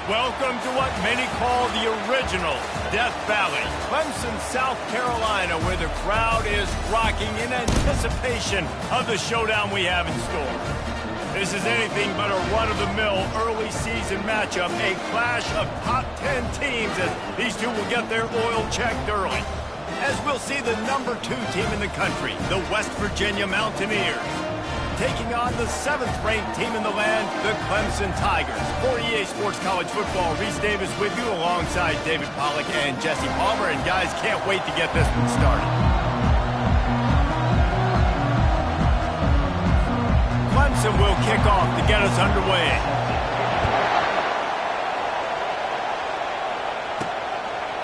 Welcome to what many call the original Death Valley, Clemson, South Carolina, where the crowd is rocking in anticipation of the showdown we have in store. This is anything but a run-of-the-mill early season matchup, a clash of top 10 teams as these two will get their oil checked early. As we'll see the number 2 team in the country, the West Virginia Mountaineers, taking on the 7th-ranked team in the land, the Clemson Tigers. For EA Sports College Football, Reese Davis with you alongside David Pollack and Jesse Palmer. And guys, can't wait to get this one started. Clemson will kick off to get us underway.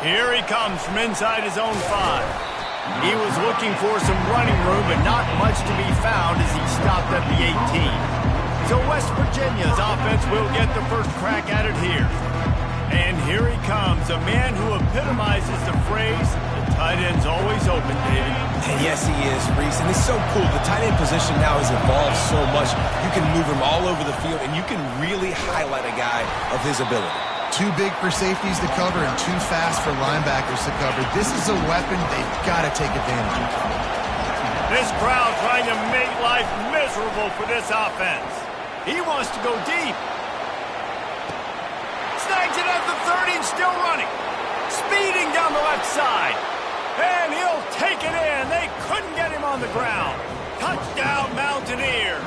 Here he comes from inside his own 5. He was looking for some running room, but not much to be found as he stopped at the 18. So West Virginia's offense will get the first crack at it here. And here he comes, a man who epitomizes the phrase, the tight end's always open, David. And yes, he is, Reese. And it's so cool. The tight end position now has evolved so much. You can move him all over the field, and you can really highlight a guy of his ability. Too big for safeties to cover and too fast for linebackers to cover. This is a weapon they've got to take advantage of. This crowd trying to make life miserable for this offense. He wants to go deep. Snags it at the 30 and still running. Speeding down the left side. And he'll take it in. They couldn't get him on the ground. Touchdown, Mountaineers.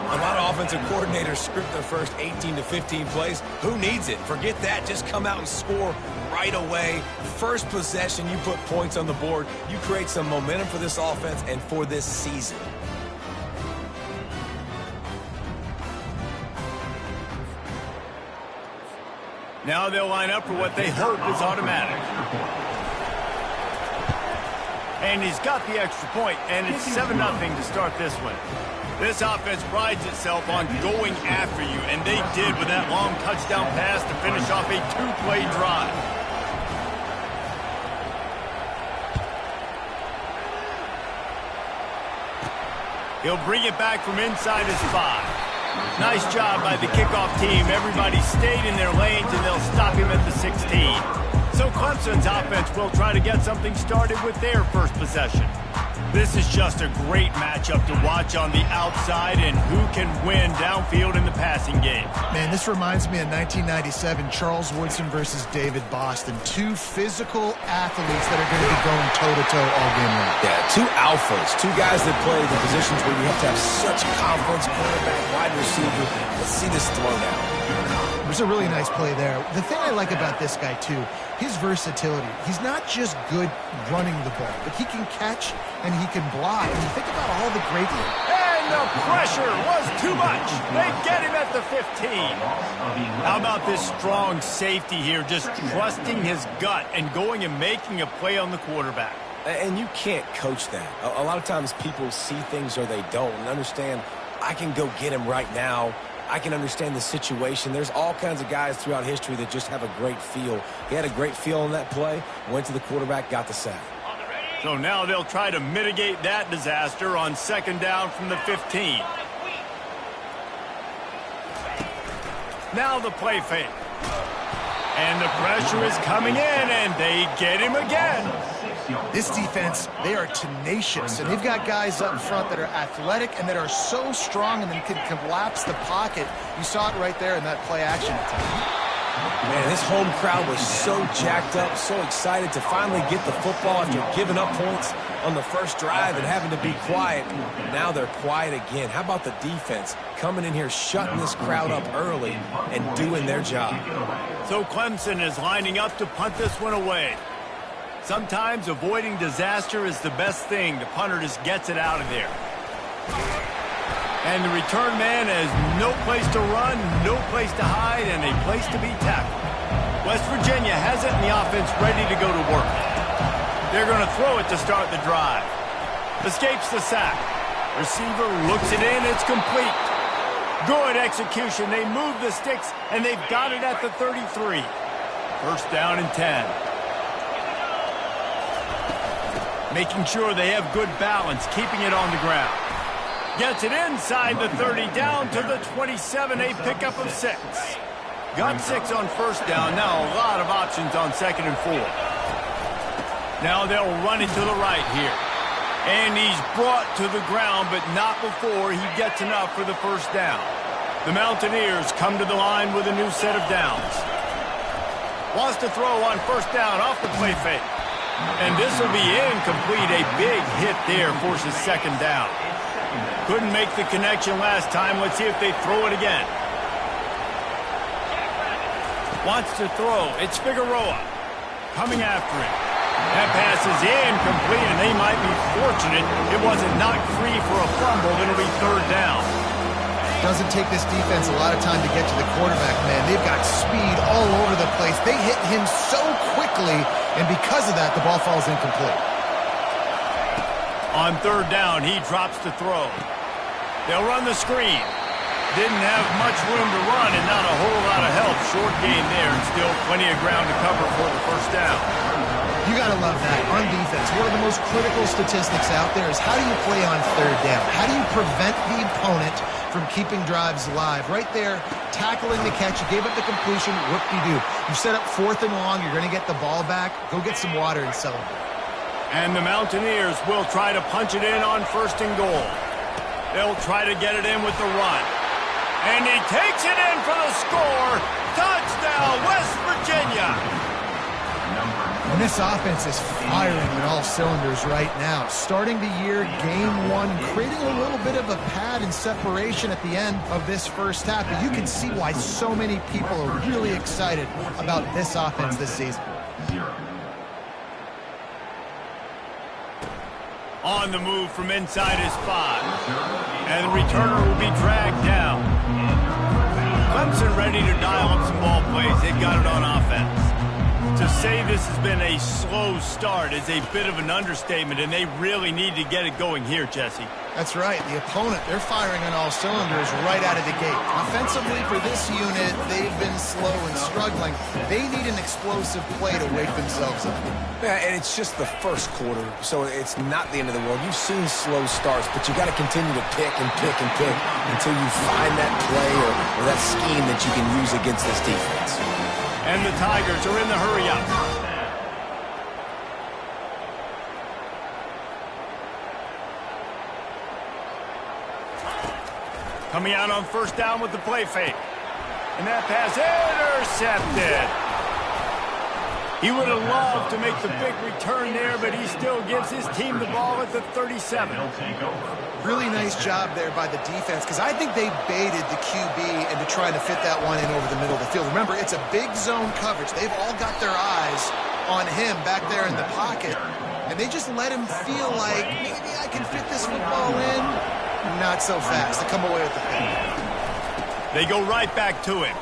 A lot of offensive coordinators script their first 18 to 15 plays. Who needs it? Forget that. Just come out and score right away. First possession, you put points on the board. You create some momentum for this offense and for this season. Now they'll line up for what they hope is automatic. And he's got the extra point, and it's 7-0 to start this one. This offense prides itself on going after you, and they did with that long touchdown pass to finish off a 2-play drive. He'll bring it back from inside his 5. Nice job by the kickoff team. Everybody stayed in their lanes, and they'll stop him at the 16. So Clemson's offense will try to get something started with their first possession. This is just a great matchup to watch on the outside and who can win downfield in the passing game. Man, this reminds me of 1997, Charles Woodson versus David Boston. 2 physical athletes that are going to be going toe-to-toe all game long. Yeah, 2 alphas, 2 guys that play the positions where you have to have such confidence, quarterback, wide receiver. Let's see this throw now. It was a really nice play there. The thing I like about this guy, too, his versatility. He's not just good running the ball, but he can catch and he can block. And you think about all the great... And the pressure was too much. They get him at the 15. How about this strong safety here, just trusting his gut and going and making a play on the quarterback. And you can't coach that. A lot of times people see things or they don't and understand, I can go get him right now. I can understand the situation. There's all kinds of guys throughout history that just have a great feel. He had a great feel on that play, went to the quarterback, got the sack. So now they'll try to mitigate that disaster on 2nd down from the 15. Now the play fake. And the pressure is coming in, and they get him again. This defense, they are tenacious, and they've got guys up front that are athletic and that are so strong and then can collapse the pocket. You saw it right there in that play action attack. Man, this home crowd was so jacked up, so excited to finally get the football after giving up points on the first drive and having to be quiet. Now they're quiet again. How about the defense coming in here, shutting this crowd up early and doing their job? So Clemson is lining up to punt this one away. Sometimes avoiding disaster is the best thing. The punter just gets it out of there. And the return man has no place to run, no place to hide, and a place to be tackled. West Virginia has it, and the offense ready to go to work. They're going to throw it to start the drive. Escapes the sack. Receiver looks it in. It's complete. Good execution. They move the sticks, and they've got it at the 33. First down and 10. Making sure they have good balance, keeping it on the ground. Gets it inside the 30, down to the 27, a pickup of 6. Got 6 on first down. Now a lot of options on 2nd and 4. Now they'll run it to the right here. And he's brought to the ground, but not before he gets enough for the first down. The Mountaineers come to the line with a new set of downs. Wants to throw on first down off the play fake. And this will be incomplete. A big hit there forces 2nd down. Couldn't make the connection last time. Let's see if they throw it again. Wants to throw. It's Figueroa coming after him. That pass is incomplete, and they might be fortunate it wasn't knocked free for a fumble. It'll be 3rd down. Doesn't take this defense a lot of time to get to the quarterback, man. They've got speed all over the place. They hit him so quickly, and because of that, the ball falls incomplete. On 3rd down, he drops to throw. They'll run the screen. Didn't have much room to run and not a whole lot of help. Short gain there and still plenty of ground to cover for the first down. You got to love that. On defense, one of the most critical statistics out there is how do you play on 3rd down? How do you prevent the opponent from keeping drives alive? Right there, tackling the catch. You gave up the completion. Whoop-de-doo. You set up 4th and long. You're going to get the ball back. Go get some water and celebrate. And the Mountaineers will try to punch it in on 1st and goal. They'll try to get it in with the run. And he takes it in for the score. Touchdown, West Virginia. And this offense is firing on all cylinders right now. Starting the year, game 1, creating a little bit of a pad and separation at the end of this first half. But you can see why so many people are really excited about this offense this season. On the move from inside his 5. And the returner will be dragged down. Clemson ready to dial up some ball plays. They've got it on offense. To say this has been a slow start is a bit of an understatement, and they really need to get it going here, Jesse. That's right. The opponent, they're firing on all cylinders right out of the gate. Offensively, for this unit, they've been slow and struggling. They need an explosive play to wake themselves up. Yeah, and it's just the first quarter, so it's not the end of the world. You've seen slow starts, but you got to continue to pick and pick and pick until you find that play or that scheme that you can use against this defense. And the Tigers are in the hurry-up. Coming out on 1st down with the play fake. And that pass intercepted. He would have loved to make the big return there, but he still gives his team the ball at the 37. Really nice job there by the defense, because I think they baited the QB into trying to fit that one in over the middle of the field. Remember, it's a big zone coverage. They've all got their eyes on him back there in the pocket, and they just let him feel like, maybe I can fit this football in. Not so fast. They come away with the pick. They go right back to him.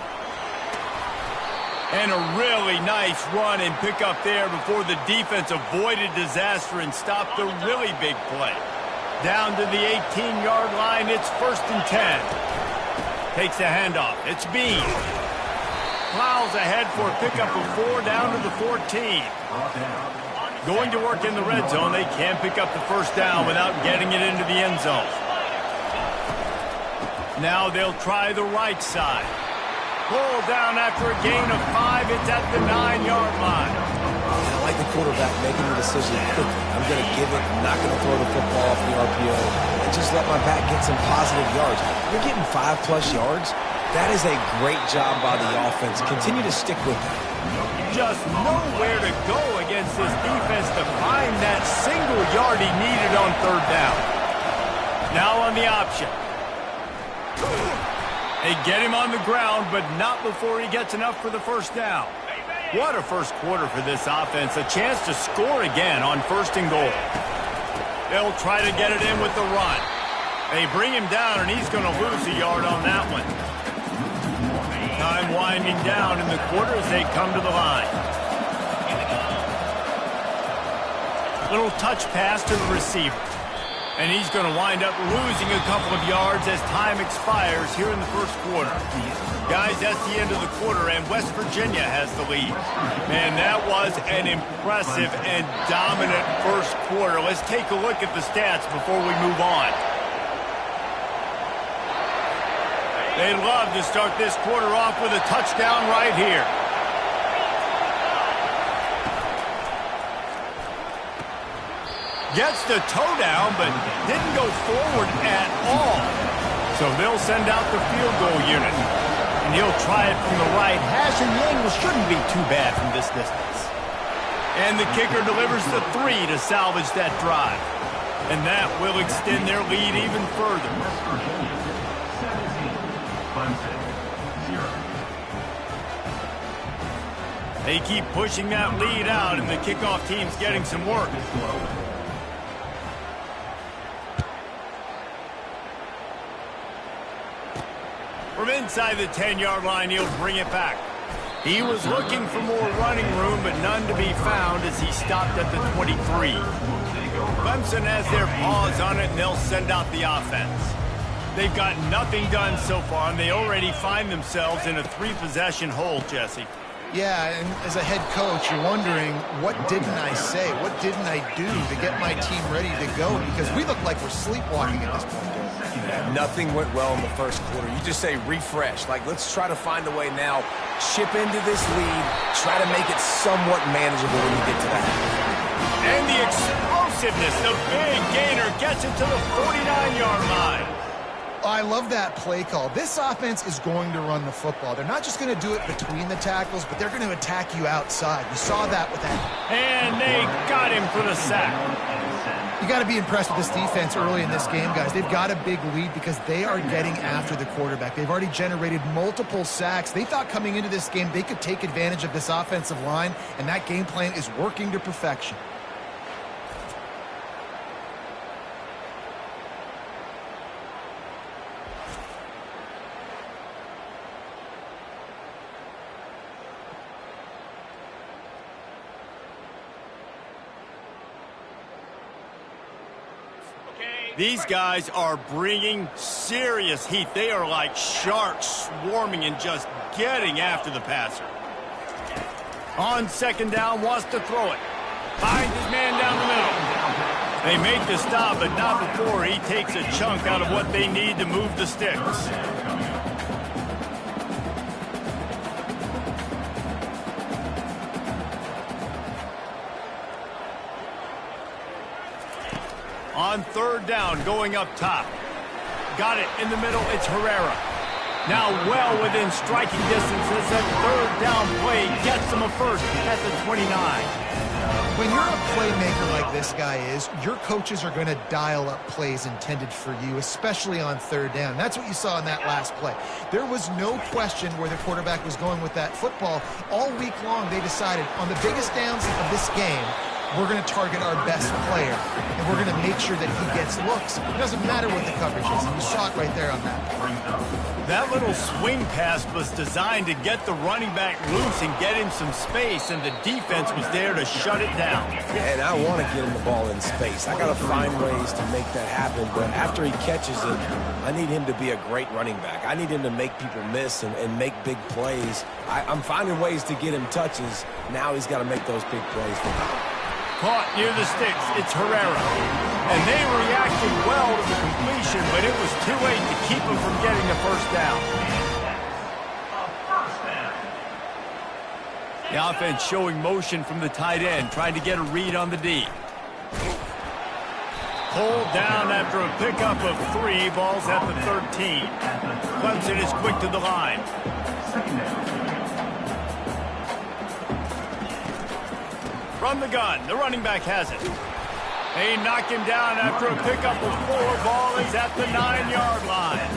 And a really nice run and pick up there before the defense avoided disaster and stopped the really big play. Down to the 18-yard line, it's 1st and 10. Takes the handoff. It's Bean. Plows ahead for a pickup of 4 down to the 14. Going to work in the red zone. They can't pick up the first down without getting it into the end zone. Now they'll try the right side. Pull down after a gain of 5. It's at the 9-yard line. I like the quarterback making the decision quickly. I'm going to give it. I'm not going to throw the football off the RPO and just let my back get some positive yards. You're getting 5+ yards. That is a great job by the offense. Continue to stick with it. Just nowhere to go against this defense to find that single yard he needed on 3rd down. Now on the option. They get him on the ground, but not before he gets enough for the first down. What a first quarter for this offense. A chance to score again on 1st and goal. They'll try to get it in with the run. They bring him down, and he's going to lose a yard on that one. Time winding down in the quarter as they come to the line. Little touch pass to the receiver. And he's going to wind up losing a couple of yards as time expires here in the first quarter. Guys, that's the end of the quarter, and West Virginia has the lead. Man, that was an impressive and dominant first quarter. Let's take a look at the stats before we move on. They'd love to start this quarter off with a touchdown right here. Gets the toe down, but didn't go forward at all. So they'll send out the field goal unit. And he'll try it from the right hash, and the angle shouldn't be too bad from this distance. And the kicker delivers the 3 to salvage that drive. And that will extend their lead even further. They keep pushing that lead out, and the kickoff team's getting some work. From inside the 10-yard line, he'll bring it back. He was looking for more running room, but none to be found as he stopped at the 23. Clemson has their paws on it, and they'll send out the offense. They've got nothing done so far, and they already find themselves in a 3-possession hole, Jesse. Yeah, and as a head coach, you're wondering, what didn't I say? What didn't I do to get my team ready to go? Because we look like we're sleepwalking at this point. Yeah, nothing went well in the first quarter. You just say refresh. Like, let's try to find a way now. Chip into this lead. Try to make it somewhat manageable when you get to that. And the explosiveness, the big gainer gets it to the 49-yard line. I love that play call. This offense is going to run the football. They're not just going to do it between the tackles, but they're going to attack you outside. You saw that with that. And they got him for the sack. You got to be impressed with this defense early in this game, guys. They've got a big lead because they are getting after the quarterback. They've already generated multiple sacks. They thought coming into this game they could take advantage of this offensive line, and that game plan is working to perfection. These guys are bringing serious heat. They are like sharks swarming and just getting after the passer. On second down, wants to throw it. Finds his man down the middle. They make the stop, but not before he takes a chunk out of what they need to move the sticks. On third down, going up top. Got it in the middle, it's Herrera. Now well within striking distance as that third down play gets them a first at the 29. When you're a playmaker like this guy is, your coaches are going to dial up plays intended for you, especially on third down. That's what you saw in that last play. There was no question where the quarterback was going with that football. All week long, they decided on the biggest downs of this game, we're going to target our best player, and we're going to make sure that he gets looks. It doesn't matter what the coverage is, and you saw it right there on that. That little swing pass was designed to get the running back loose and get him some space, and the defense was there to shut it down. And I want to get him the ball in space. I got to find ways to make that happen, but after he catches it, I need him to be a great running back. I need him to make people miss and make big plays. I'm finding ways to get him touches. Now he's got to make those big plays for me. Caught near the sticks, it's Herrera. And they reacted well to the completion, but it was too late to keep them from getting the first down. The offense showing motion from the tight end, trying to get a read on the D. Pulled down after a pickup of 3, balls at the 13. Clemson is quick to the line. From the gun, the running back has it. They knock him down after a pickup of 4. Ball is at the 9-yard line.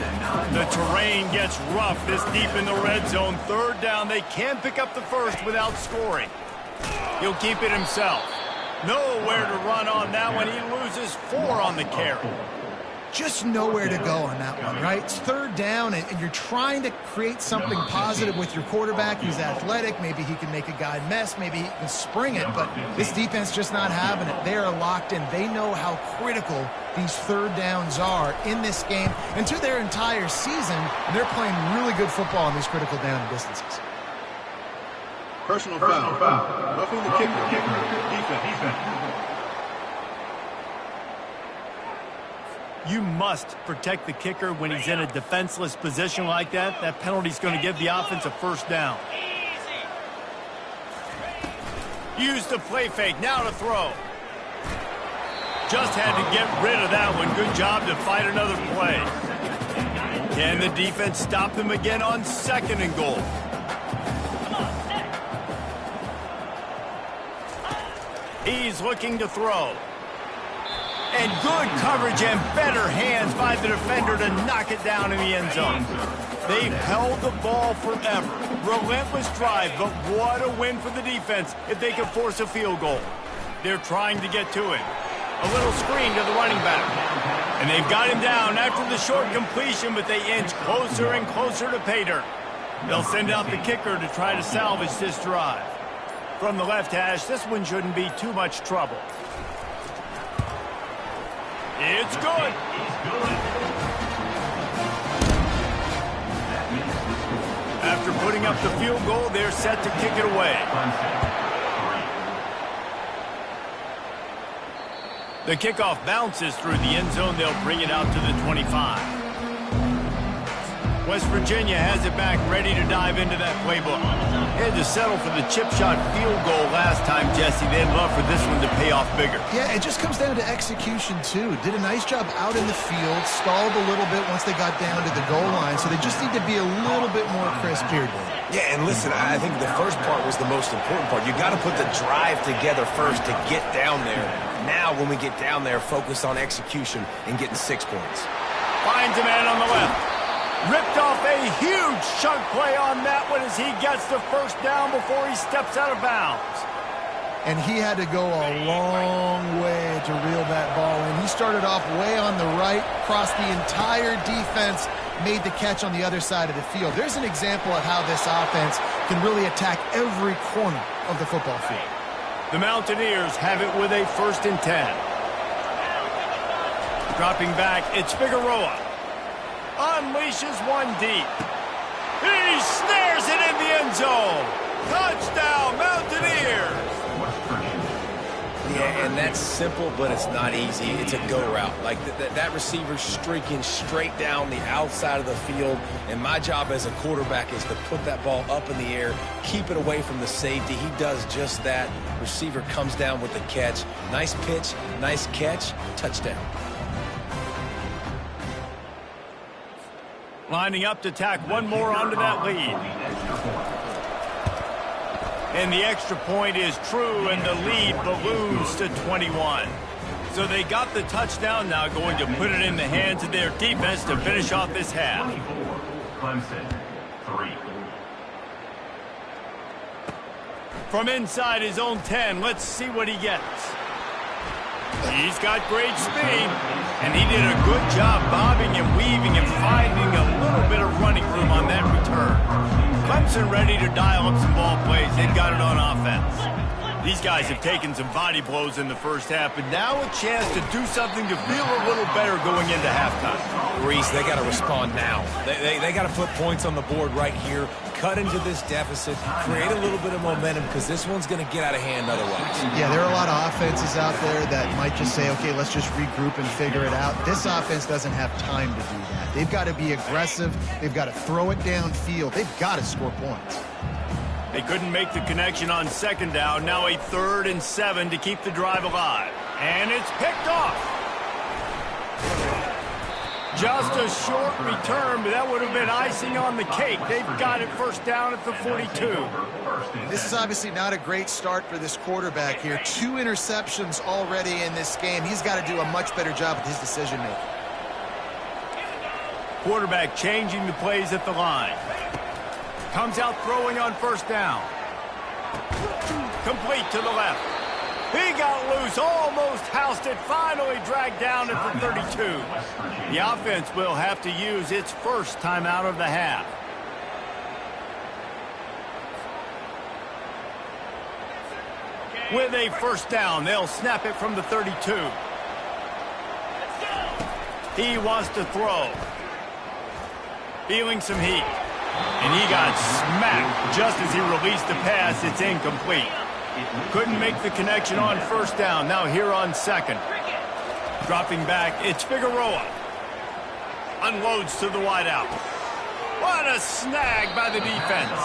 The terrain gets rough this deep in the red zone. Third down, they can pick up the first without scoring. He'll keep it himself. Nowhere to run on that one. He loses 4 on the carry. Just nowhere to go on that one, right? It's third down, and you're trying to create something positive with your quarterback. He's athletic. Maybe he can make a guy miss. Maybe he can spring it, but this defense just not having it. They are locked in. They know how critical these third downs are in this game and to their entire season, and they're playing really good football on these critical down distances. Personal foul. Roughing the kicker. Defense. You must protect the kicker when he's in a defenseless position like that. That penalty's going to give the offense a first down. Use the play fake. Now to throw. Just had to get rid of that one. Good job to fight another play. Can the defense stop them again on 2nd and goal? He's looking to throw. And good coverage and better hands by the defender to knock it down in the end zone. They've held the ball forever. Relentless drive, but what a win for the defense if they can force a field goal. They're trying to get to it. A little screen to the running back. And they've got him down after the short completion, but they inch closer and closer to pay dirt. They'll send out the kicker to try to salvage this drive. From the left hash, this one shouldn't be too much trouble. It's good. After putting up the field goal, they're set to kick it away. The kickoff bounces through the end zone. They'll bring it out to the 25. West Virginia has it back, ready to dive into that playbook. Had to settle for the chip shot field goal last time, Jesse. They'd love for this one to pay off bigger. Yeah, it just comes down to execution, too. Did a nice job out in the field, stalled a little bit once they got down to the goal line, so they just need to be a little bit more crisp here, Dave. Yeah, and listen, I think the first part was the most important part. You got to put the drive together first to get down there. Now, when we get down there, focus on execution and getting 6 points. Finds a man on the left. Ripped off a huge chunk play on that one as he gets the first down before he steps out of bounds. And he had to go a long way to reel that ball in. He started off way on the right, crossed the entire defense, made the catch on the other side of the field. There's an example of how this offense can really attack every corner of the football field. The Mountaineers have it with a 1st and 10. Dropping back, it's Figueroa. Unleashes one deep. He snares it in the end zone. Touchdown, Mountaineers. Yeah, and that's simple, but it's not easy. It's a go route. Like that receiver's streaking straight down the outside of the field, and my job as a quarterback is to put that ball up in the air, keep it away from the safety. He does just that. Receiver comes down with the catch. Nice pitch, nice catch, touchdown. Lining up to tack one more onto that lead. And the extra point is true, and the lead balloons to 21. So they got the touchdown, now going to put it in the hands of their defense to finish off this half. 24, Clemson, 3. From inside his own 10, let's see what he gets. He's got great speed, and he did a good job bobbing and weaving and finding a little bit of running room on that return. Clemson ready to dial up some ball plays. They've got it on offense. These guys have taken some body blows in the first half, but now a chance to do something to feel a little better going into halftime. Reese, they got to respond now. They got to put points on the board right here, cut into this deficit, create a little bit of momentum, because this one's going to get out of hand otherwise. Yeah, there are a lot of offenses out there that might just say, okay, let's just regroup and figure it out. This offense doesn't have time to do that. They've got to be aggressive. They've got to throw it downfield. They've got to score points. They couldn't make the connection on 2nd down. Now a 3rd and 7 to keep the drive alive. And it's picked off. Just a short return, but that would have been icing on the cake. They've got it 1st down at the 42. This is obviously not a great start for this quarterback here. 2 interceptions already in this game. He's got to do a much better job with his decision-making. Quarterback changing the plays at the line. Comes out throwing on 1st down. Complete to the left. He got loose, almost housed it, finally dragged down at the 32. The offense will have to use its first timeout of the half. With a 1st down, they'll snap it from the 32. He wants to throw. Feeling some heat. And he got smacked just as he released the pass. It's incomplete. Couldn't make the connection on 1st down. Now here on 2nd. Dropping back, it's Figueroa. Unloads to the wideout. What a snag by the defense.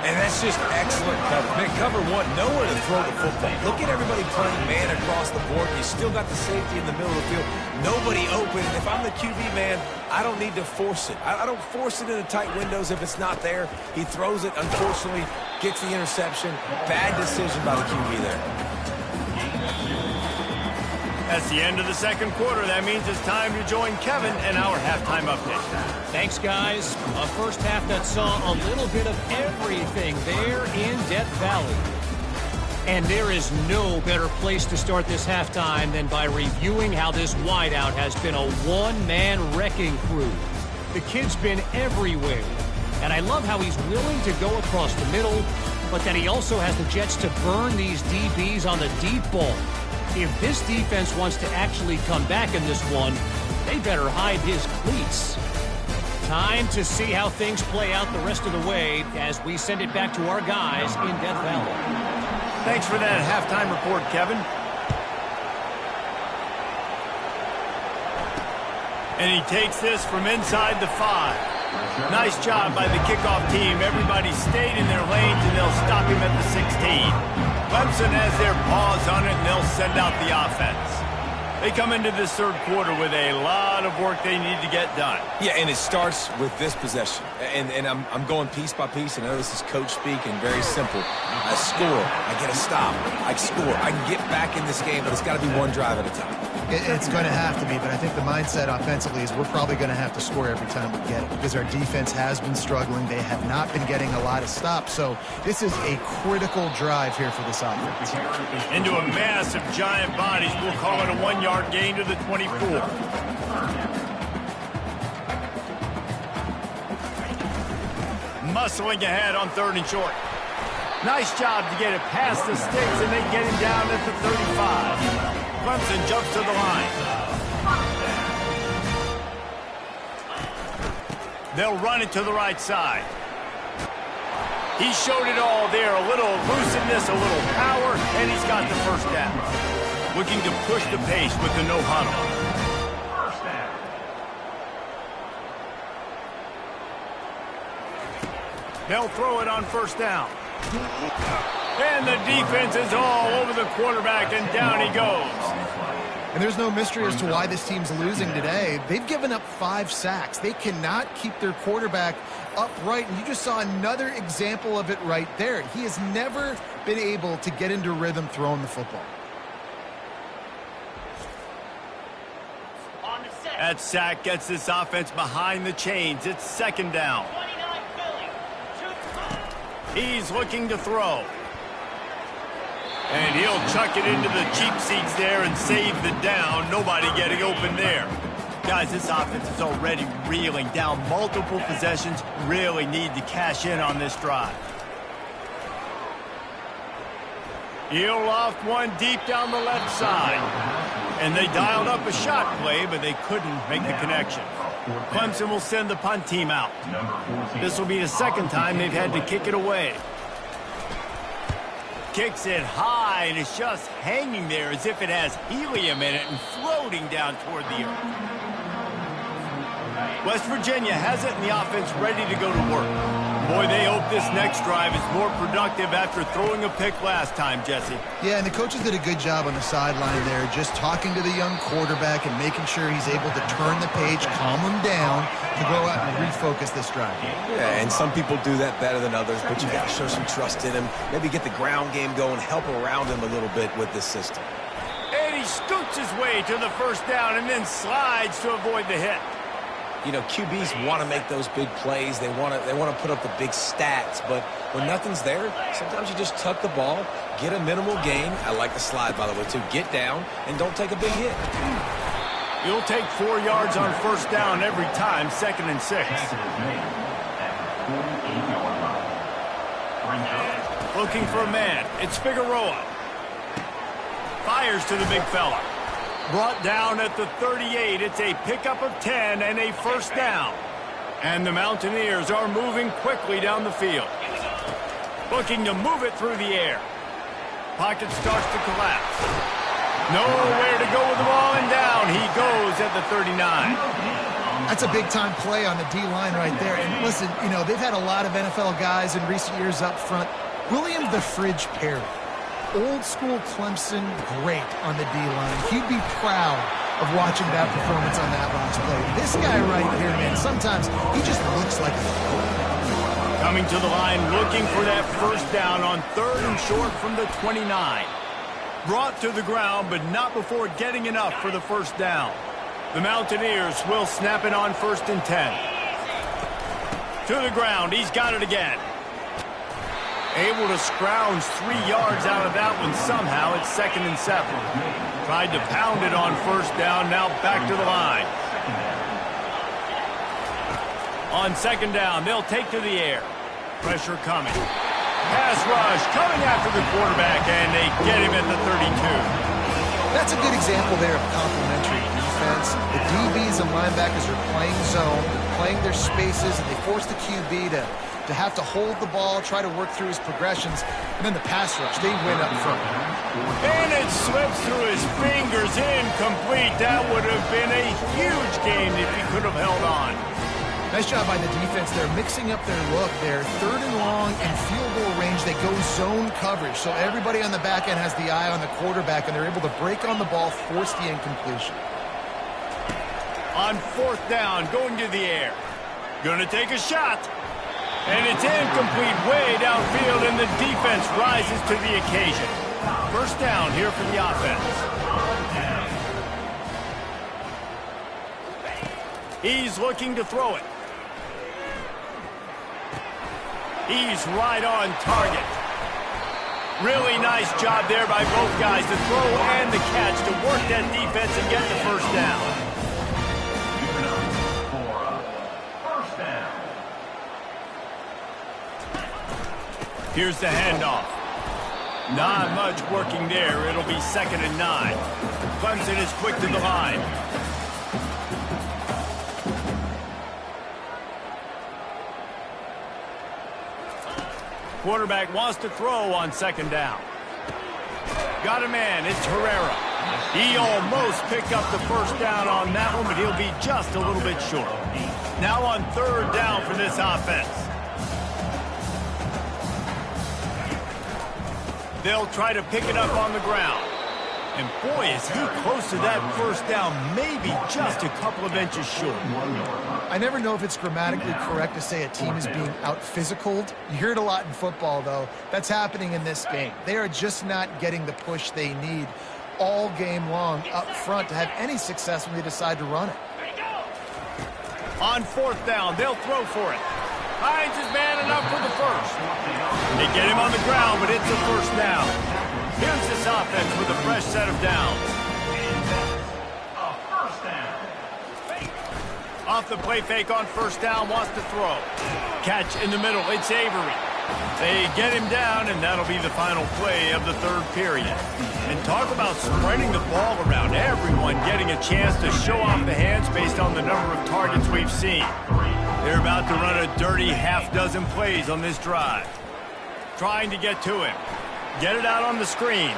And that's just excellent cover. Man, cover one, nowhere to throw the football. Look at everybody playing man across the board. You still got the safety in the middle of the field. Nobody open. And if I'm the QB, man, I don't need to force it. I don't force it into tight windows if it's not there. He throws it, unfortunately, gets the interception. Bad decision by the QB there. That's the end of the second quarter. That means it's time to join Kevin and our halftime update. Thanks, guys. A first half that saw a little bit of everything there in Death Valley. And there is no better place to start this halftime than by reviewing how this wideout has been a one-man wrecking crew. The kid's been everywhere. And I love how he's willing to go across the middle, but that he also has the jets to burn these DBs on the deep ball. If this defense wants to actually come back in this one, they better hide his cleats. Time to see how things play out the rest of the way as we send it back to our guys in Death Valley. Thanks for that halftime report, Kevin. And he takes this from inside the 5. Nice job by the kickoff team. Everybody stayed in their lanes, and they'll stop him at the 16. Clemson has their paws on it, and they'll send out the offense. They come into this third quarter with a lot of work they need to get done. Yeah, and it starts with this possession. And I'm going piece by piece, and I know this is coach speak and very simple. I score. I get a stop. I score. I can get back in this game, but it's got to be one drive at a time. It's going to have to be, but I think the mindset offensively is we're probably going to have to score every time we get it because our defense has been struggling. They have not been getting a lot of stops, so this is a critical drive here for this offense. Into a mass of giant bodies. We'll call it a 1-yard gain to the 24. Muscling ahead on 3rd and short. Nice job to get it past the sticks, and they get him down at the 35. Clemson jumps to the line. They'll run it to the right side. He showed it all there. A little looseness, a little power, and he's got the first down. Looking to push the pace with the no huddle. They'll throw it on 1st down. And the defense is all over the quarterback, and down he goes. And there's no mystery as to why this team's losing today. They've given up 5 sacks. They cannot keep their quarterback upright, and you just saw another example of it right there. He has never been able to get into rhythm throwing the football. That sack gets this offense behind the chains. It's 2nd down. He's looking to throw. And he'll chuck it into the cheap seats there and save the down. Nobody getting open there. Guys, this offense is already reeling down multiple possessions. Really need to cash in on this drive. He'll loft one deep down the left side. And they dialed up a shot play, but they couldn't make the connection. Clemson will send the punt team out. This will be the 2nd time they've had to kick it away. Kicks it high, and it's just hanging there as if it has helium in it and floating down toward the earth. West Virginia has it, and the offense ready to go to work. Boy, they hope this next drive is more productive after throwing a pick last time, Jesse. Yeah, and the coaches did a good job on the sideline there, just talking to the young quarterback and making sure he's able to turn the page, calm him down, to go out and refocus this drive. Yeah, and some people do that better than others, but you got to show some trust in him. Maybe get the ground game going, help around him a little bit with this system. And he scoots his way to the 1st down and then slides to avoid the hit. You know, QBs want to make those big plays. They want to put up the big stats. But when nothing's there, sometimes you just tuck the ball, get a minimal gain. I like the slide, by the way, too. Get down and don't take a big hit. You'll take 4 yards on 1st down every time, 2nd and 6. Looking for a man. It's Figueroa. Fires to the big fella. Brought down at the 38. It's a pickup of 10 and a 1st down. And the Mountaineers are moving quickly down the field. Looking to move it through the air. Pocket starts to collapse. Nowhere to go with the ball, and down he goes at the 39. That's a big-time play on the D-line right there. And listen, you know, they've had a lot of NFL guys in recent years up front. William the Fridge Perry, old-school Clemson great on the D-line. He'd be proud of watching that performance on that last play. This guy right here, man, sometimes he just looks like a goat. Coming to the line, looking for that first down on 3rd and short from the 29. Brought to the ground, but not before getting enough for the first down. The Mountaineers will snap it on 1st and 10. To the ground, he's got it again. Able to scrounge 3 yards out of that one somehow. It's 2nd and 7. Tried to pound it on 1st down, now back to the line. On 2nd down, they'll take to the air. Pressure coming. Pass rush coming after the quarterback, and they get him at the 32. That's a good example there of complementary defense. The DBs and linebackers are playing zone, they're playing their spaces, and they force the QB to have to hold the ball, try to work through his progressions, and then the pass rush, they win up front. And it slips through his fingers, incomplete. That would have been a huge game if he could have held on. Nice job by the defense. They're mixing up their look. They're 3rd and long and field goal range. They go zone coverage, so everybody on the back end has the eye on the quarterback, and they're able to break on the ball, force the incompletion. On 4th down, going to the air. Going to take a shot. And it's incomplete way downfield, and the defense rises to the occasion. First down here for the offense. He's looking to throw it. He's right on target. Really nice job there by both guys to throw and the catch to work that defense and get the first down. Here's the handoff. Not much working there. It'll be 2nd and 9. Clemson is quick to the line. Quarterback wants to throw on 2nd down. Got a man. It's Herrera. He almost picked up the first down on that one, but he'll be just a little bit short. Now on 3rd down for this offense. They'll try to pick it up on the ground. And boy, is he close to that first down, maybe just a couple of inches short. I never know if it's grammatically correct to say a team is being out-physicaled. You hear it a lot in football, though. That's happening in this game. They are just not getting the push they need all game long up front to have any success when they decide to run it. On 4th down, they'll throw for it. Finds his man enough for the first. They get him on the ground, but it's a first down. Here's this offense with a fresh set of downs. Off the play fake on 1st down, wants to throw. Catch in the middle, it's Avery. They get him down, and that'll be the final play of the 3rd period. And talk about spreading the ball around, everyone getting a chance to show off the hands based on the number of targets we've seen. They're about to run a dirty half-dozen plays on this drive. Trying to get to him. Get it out on the screen.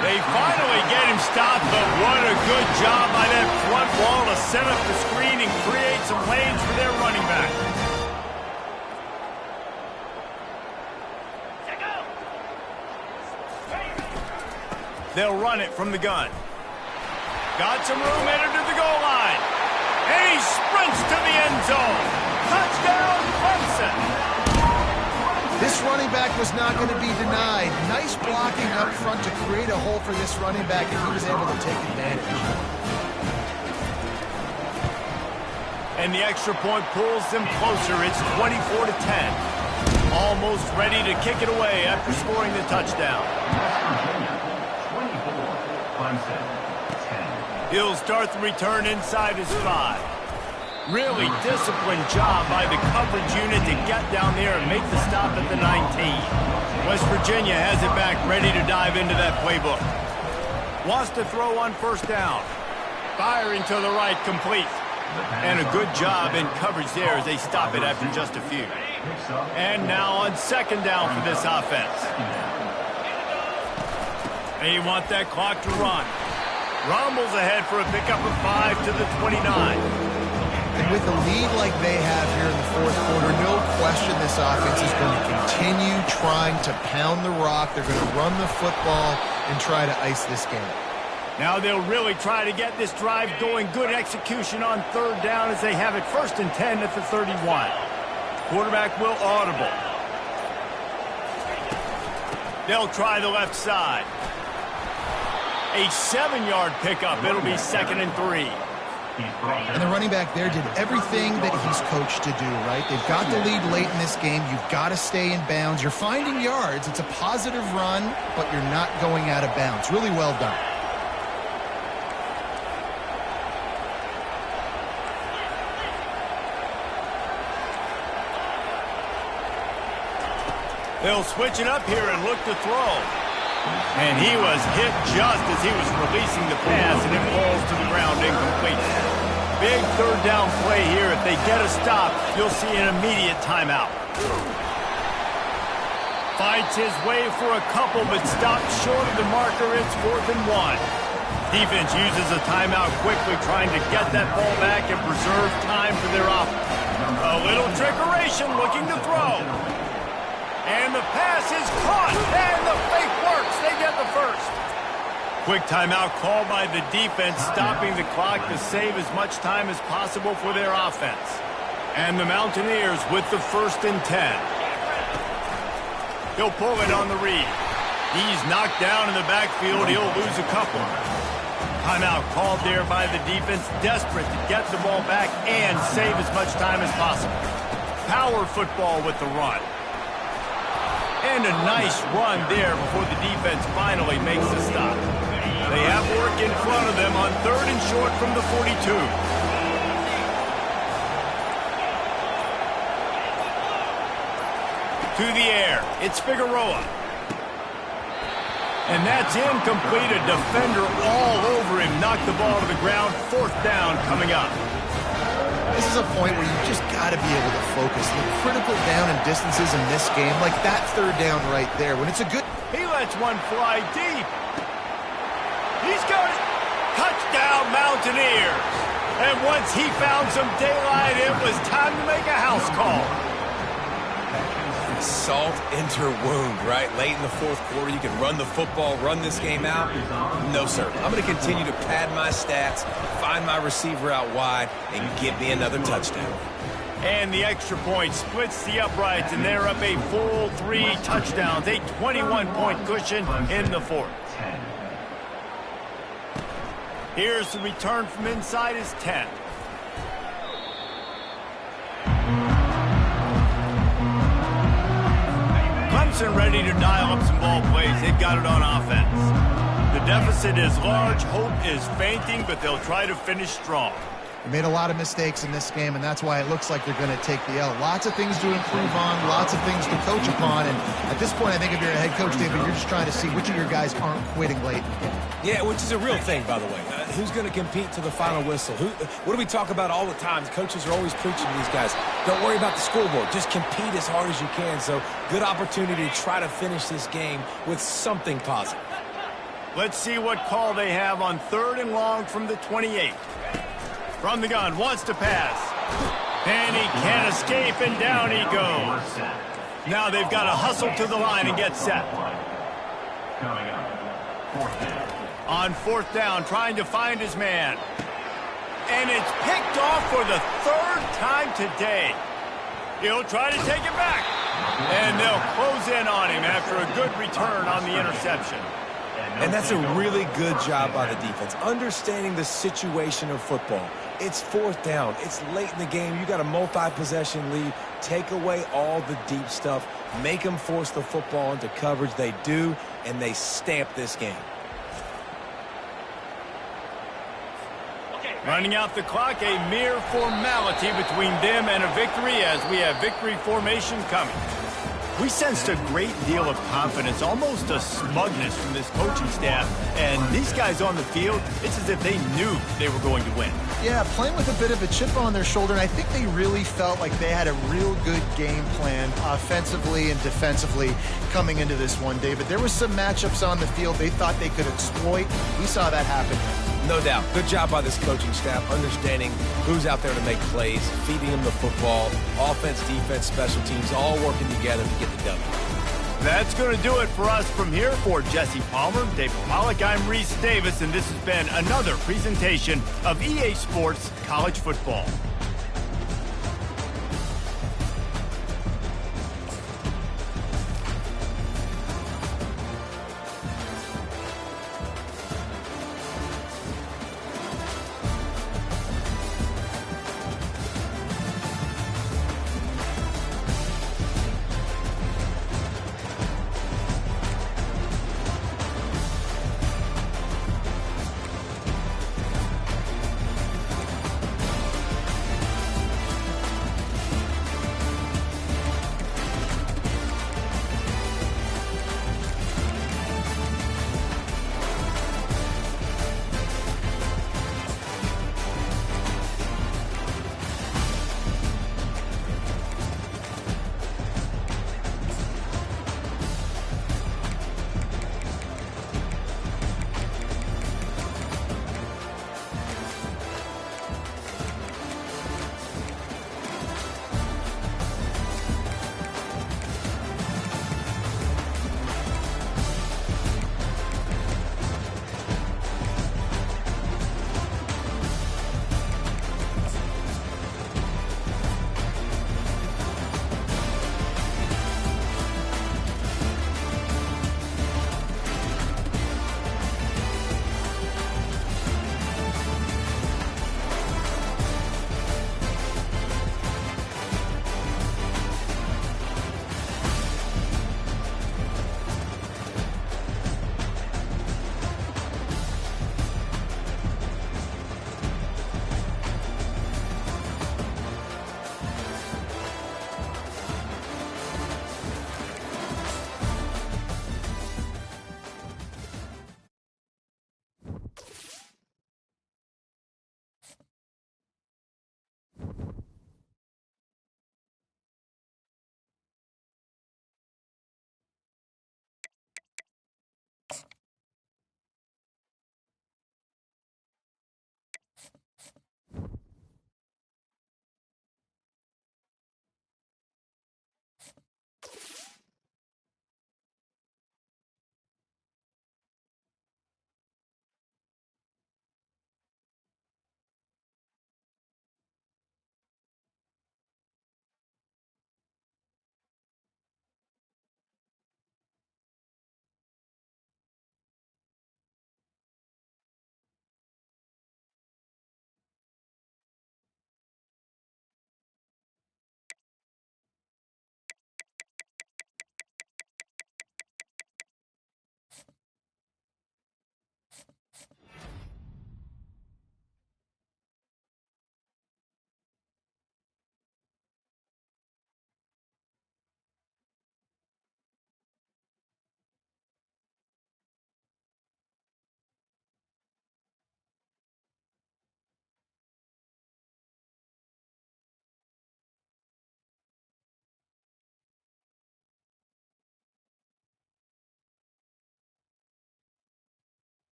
They finally get him stopped, but what a good job by that front wall to set up the screen and create some lanes for their running back. They'll run it from the gun. Got some room, headed to the goal line. And he sprints to the end zone. Touchdown, Clemson. This running back was not going to be denied. Nice blocking up front to create a hole for this running back, and he was able to take advantage. And the extra point pulls them closer. It's 24-10. Almost ready to kick it away after scoring the touchdown. He'll start the return inside his 5. Really disciplined job by the coverage unit to get down there and make the stop at the 19. West Virginia has it back, ready to dive into that playbook. Wants to throw on 1st down. Firing to the right, complete. And a good job in coverage there as they stop it after just a few. And now on 2nd down for this offense. And you want that clock to run. Rumbles ahead for a pickup of 5 to the 29. And with a lead like they have here in the fourth quarter, no question this offense is going to continue trying to pound the rock. They're going to run the football and try to ice this game. Now they'll really try to get this drive going. Good execution on third down as they have it 1st and 10 at the 31. Quarterback will audible. They'll try the left side. A 7-yard pickup. It'll be 2nd and 3. And the running back there did everything that he's coached to do, right? They've got the lead late in this game. You've got to stay in bounds. You're finding yards. It's a positive run, but you're not going out of bounds. Really well done. They'll switch it up here and look to throw. And he was hit just as he was releasing the pass, and it falls to the ground incomplete. Big third down play here. If they get a stop, you'll see an immediate timeout. Fights his way for a couple, but stopped short of the marker. It's 4th and 1. Defense uses a timeout quickly, trying to get that ball back and preserve time for their offense. A little trickeration, looking to throw. And the pass is caught, and the fake works. They get the first. Quick timeout called by the defense, stopping the clock to save as much time as possible for their offense. And the Mountaineers with the 1st and 10. He'll pull it on the read. He's knocked down in the backfield. He'll lose a couple. Timeout called there by the defense, desperate to get the ball back and save as much time as possible. Power football with the run. And a nice run there before the defense finally makes a stop. They have work in front of them on 3rd and short from the 42. To the air, it's Figueroa. And that's incomplete. A defender all over him. Knocked the ball to the ground. 4th down coming up. This is a point where you just got to be able to focus. The critical down and distances in this game, like that 3rd down right there. When it's a good... He lets one fly deep. He's got it. Touchdown, Mountaineers. And once he found some daylight, it was time to make a house call. Salt into wound, right? Late in the fourth quarter, you can run the football, run this game out. No, sir. I'm going to continue to pad my stats, find my receiver out wide, and get me another touchdown. And the extra point splits the uprights, and they're up a full 3 touchdowns, a 21-point cushion in the 4th. Here's the return from inside his 10. Clemson ready to dial up some ball plays. They've got it on offense. The deficit is large. Hope is fainting, but they'll try to finish strong. They made a lot of mistakes in this game, and that's why it looks like they're going to take the L. Lots of things to improve on, lots of things to coach upon, and at this point, I think if you're a head coach, David, you're just trying to see which of your guys aren't quitting late. Yeah, which is a real thing, by the way. Who's going to compete to the final whistle? What do we talk about all the time? Coaches are always preaching to these guys. Don't worry about the scoreboard. Just compete as hard as you can. So, good opportunity to try to finish this game with something positive. Let's see what call they have on 3rd and long from the 28. From the gun, wants to pass. And he can't escape, and down he goes. Now they've got to hustle to the line and get set. On 4th down, trying to find his man. And it's picked off for the 3rd time today. He'll try to take it back. And they'll close in on him after a good return on the interception. And that's a really good job by the defense, understanding the situation of football. It's 4th down. It's late in the game. You got a multi-possession lead. Take away all the deep stuff. Make them force the football into coverage. They do, and they stamp this game. Running out the clock, a mere formality between them and a victory as we have victory formation coming. We sensed a great deal of confidence, almost a smugness from this coaching staff. And these guys on the field, it's as if they knew they were going to win. Yeah, playing with a bit of a chip on their shoulder, and I think they really felt like they had a real good game plan offensively and defensively coming into this one, David. There was some matchups on the field they thought they could exploit. We saw that happen. No doubt. Good job by this coaching staff, understanding who's out there to make plays, feeding them the football, offense, defense, special teams, all working together to get the W. That's going to do it for us from here. For Jesse Palmer, David Pollack, I'm Reese Davis, and this has been another presentation of EA Sports College Football.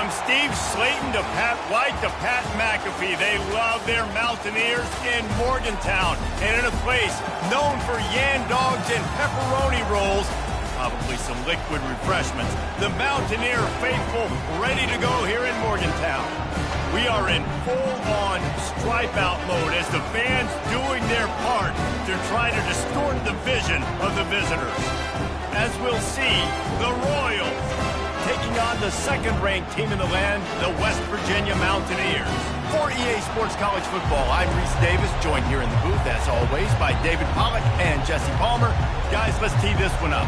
From Steve Slayton to Pat White to Pat McAfee, they love their Mountaineers in Morgantown. And in a place known for yan dogs and pepperoni rolls, probably some liquid refreshments, the Mountaineer faithful ready to go here in Morgantown. We are in full-on stripe-out mode as the fans doing their part to try to distort the vision of the visitors. As we'll see, the Royals taking on the second-ranked team in the land, the West Virginia Mountaineers. For EA Sports College Football, I'm Reese Davis, joined here in the booth, as always, by David Pollack and Jesse Palmer. Guys, let's tee this one up.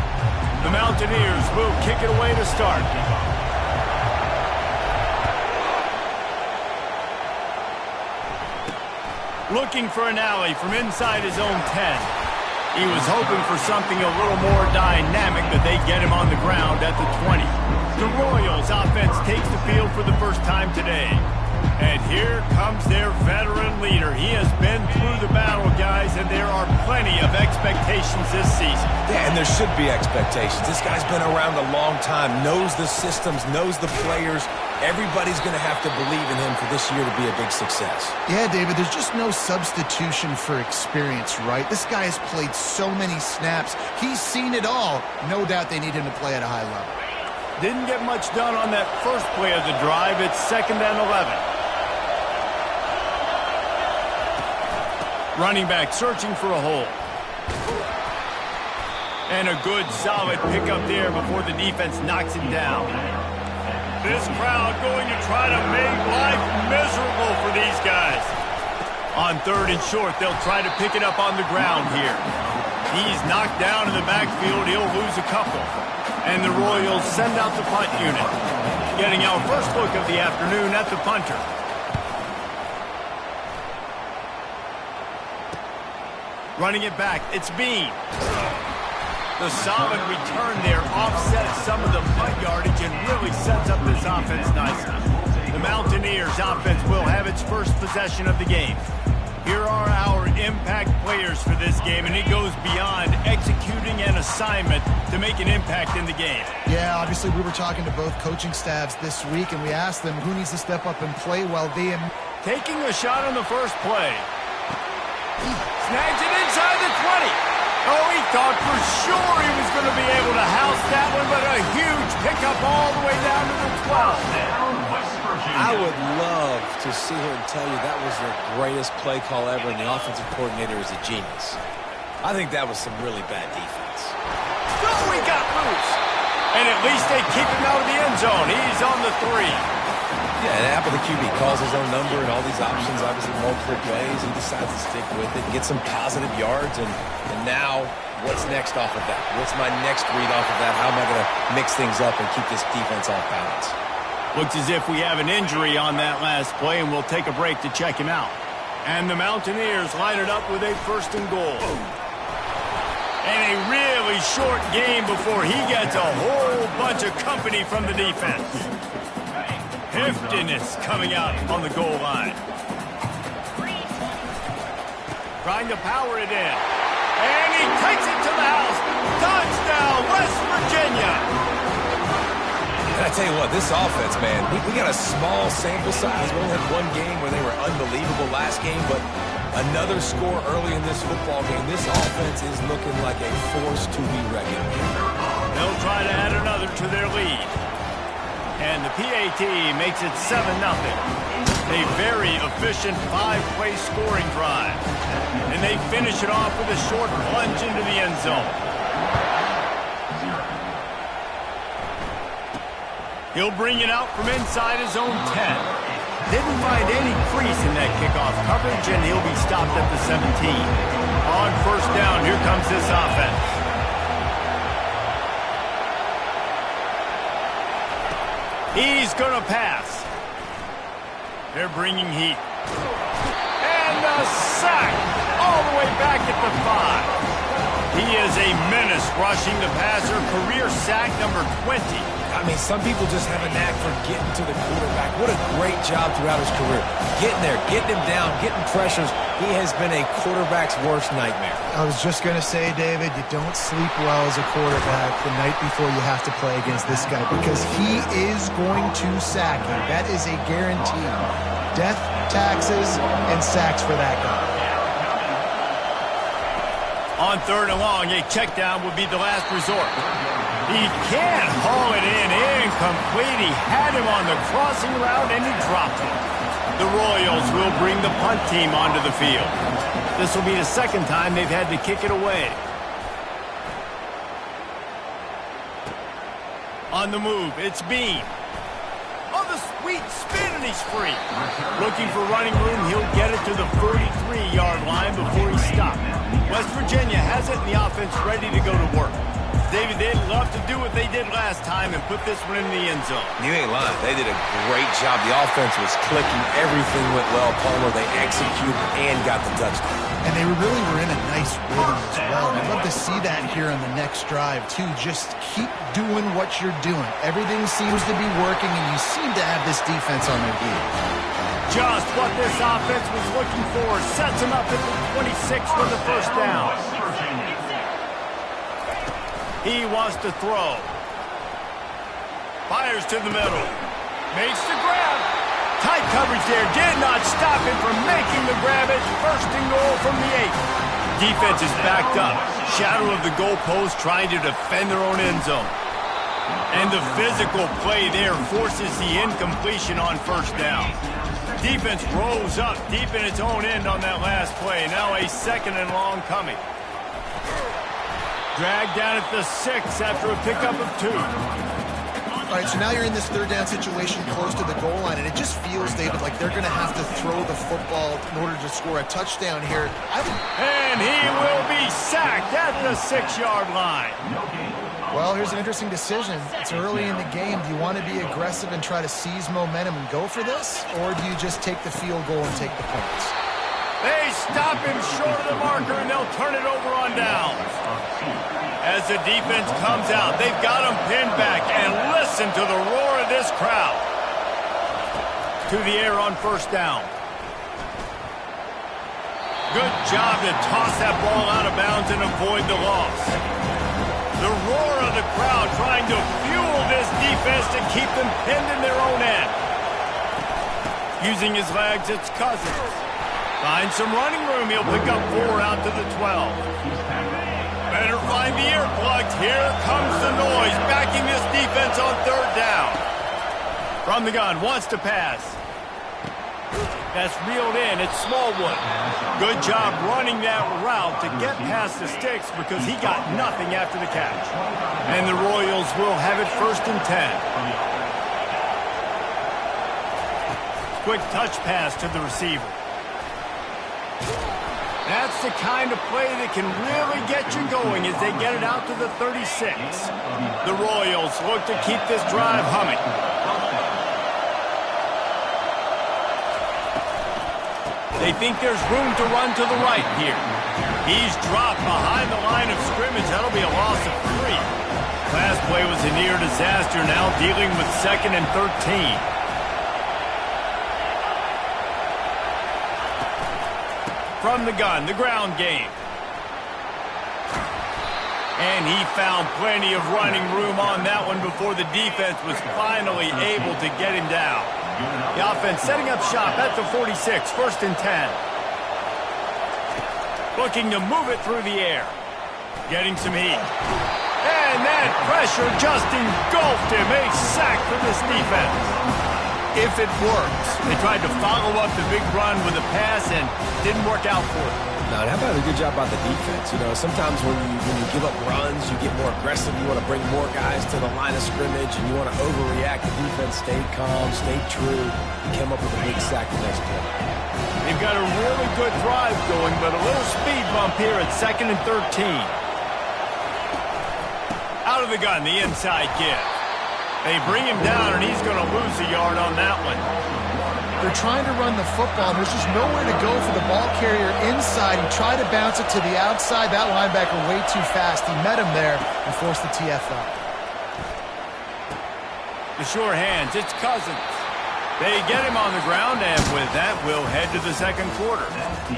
The Mountaineers will kick it away to start. Looking for an alley from inside his own 10. He was hoping for something a little more dynamic, but they get him on the ground at the 20. The Royals offense takes the field for the first time today. And here comes their veteran leader. He has been through the battle, guys, and there are plenty of expectations this season. Yeah, and there should be expectations. This guy's been around a long time, knows the systems, knows the players. Everybody's going to have to believe in him for this year to be a big success. Yeah, David, there's just no substitution for experience, right? This guy has played so many snaps. He's seen it all. No doubt they need him to play at a high level. Didn't get much done on that first play of the drive. It's 2nd and 11. Running back searching for a hole. And a good, solid pickup there before the defense knocks him down. This crowd going to try to make life miserable for these guys. On 3rd and short, they'll try to pick it up on the ground here. He's knocked down in the backfield. He'll lose a couple. And the Royals send out the punt unit. Getting our first look of the afternoon at the punter. Running it back, it's Bean. The solid return there offsets some of the punt yardage and really sets up this offense nicely. The Mountaineers offense will have its first possession of the game. Here are our impact players for this game, and it goes beyond executing an assignment to make an impact in the game. Yeah, obviously we were talking to both coaching staffs this week, and we asked them who needs to step up and play well. Taking a shot on the first play. Snags it inside the 20. Oh, he thought for sure he was going to be able to house that one, but a huge pickup all the way down to the 12. I would love to see him tell you that was the greatest play call ever, and the offensive coordinator is a genius. I think that was some really bad defense. Oh, he got loose. And at least they keep him out of the end zone. He's on the 3. Yeah, and after the QB calls his own number and all these options, obviously multiple plays, he decides to stick with it, get some positive yards, and now what's next off of that? What's my next read off of that? How am I going to mix things up and keep this defense off balance? Looks as if we have an injury on that last play, and we'll take a break to check him out. And the Mountaineers line it up with a 1st and goal. And a really short game before he gets a whole bunch of company from the defense. Heftiness coming out on the goal line. Trying to power it in. And he takes it to the house. Touchdown, West Virginia. And I tell you what, this offense, man, we got a small sample size. We only had one game where they were unbelievable last game, but another score early in this football game. This offense is looking like a force to be reckoned with. They'll try to add another to their lead. And the PAT makes it 7-0. A very efficient 5-play scoring drive. And they finish it off with a short plunge into the end zone. He'll bring it out from inside his own 10. Didn't find any crease in that kickoff coverage, and he'll be stopped at the 17. On 1st down, here comes this offense. He's going to pass. They're bringing heat. And a sack all the way back at the 5. He is a menace rushing the passer, career sack number 20. I mean, some people just have a knack for getting to the quarterback. What a great job throughout his career. Getting there, getting him down, getting pressures. He has been a quarterback's worst nightmare. I was just going to say, David, you don't sleep well as a quarterback the night before you have to play against this guy because he is going to sack you. That is a guarantee. Death, taxes, and sacks for that guy. On 3rd and long, a check down would be the last resort. He can't haul it in. Incomplete. He had him on the crossing route, and he dropped it. The Royals will bring the punt team onto the field. This will be the second time they've had to kick it away. On the move, it's Bean. On the sweet spin, and he's free. Looking for running room, he'll get it to the 43-yard line before he stopped. West Virginia has it, and the offense ready to go to work. David, they'd love to do what they did last time and put this one in the end zone. You ain't lying. They did a great job. The offense was clicking. Everything went well, Palmer. They executed and got the touchdown. And they really were in a nice rhythm as well. I'd love to see that here on the next drive, too. Just keep doing what you're doing. Everything seems to be working, and you seem to have this defense on their heels. Just what this offense was looking for. Sets him up at the 26 for the first down. He wants to throw. Fires to the middle. Makes the grab. Tight coverage there. Did not stop him from making the grab. It's 1st and goal from the 8. Defense is backed up. Shadow of the goalpost trying to defend their own end zone. And the physical play there forces the incompletion on 1st down. Defense rolls up deep in its own end on that last play. Now a 2nd and long coming. Dragged down at the 6 after a pickup of 2. All right, so now you're in this 3rd down situation close to the goal line, and it just feels, David, like they're going to have to throw the football in order to score a touchdown here. And he will be sacked at the 6-yard line. Well, here's an interesting decision. It's early in the game. Do you want to be aggressive and try to seize momentum and go for this, or do you just take the field goal and take the points? They stop him short of the marker, and they'll turn it over on down. As the defense comes out, they've got him pinned back, and listen to the roar of this crowd. To the air on 1st down. Good job to toss that ball out of bounds and avoid the loss. The roar of the crowd trying to fuel this defense to keep them pinned in their own end. Using his legs, it's Cousins. Finds some running room. He'll pick up 4 out to the 12. Better find the earplugs. Here comes the noise, backing this defense on 3rd down. From the gun, wants to pass. That's reeled in. It's Smallwood. Good job running that route to get past the sticks because he got nothing after the catch. And the Royals will have it 1st and 10. Quick touch pass to the receiver. That's the kind of play that can really get you going as they get it out to the 36. The Royals look to keep this drive humming. They think there's room to run to the right here. He's dropped behind the line of scrimmage. That'll be a loss of 3. Last play was a near disaster, now dealing with 2nd and 13. From the gun, the ground game. And he found plenty of running room on that one before the defense was finally able to get him down. The offense setting up shop at the 46, 1st and 10. Looking to move it through the air. Getting some heat. And that pressure just engulfed him. A sack for this defense. If it works. They tried to follow up the big run with a pass and didn't work out for it. No, how about a good job by the defense? You know, sometimes when you give up runs, you get more aggressive. You want to bring more guys to the line of scrimmage, and you want to overreact. The defense stayed calm, stayed true, and came up with a big sack the next play. They've got a really good drive going, but a little speed bump here at 2nd and 13. Out of the gun, the inside give. They bring him down, and he's going to lose a yard on that one. They're trying to run the football, and there's just nowhere to go for the ball carrier inside. He tried to bounce it to the outside. That linebacker way too fast. He met him there and forced the TFL. The sure hands, it's Cousins. They get him on the ground, and with that, we'll head to the second quarter.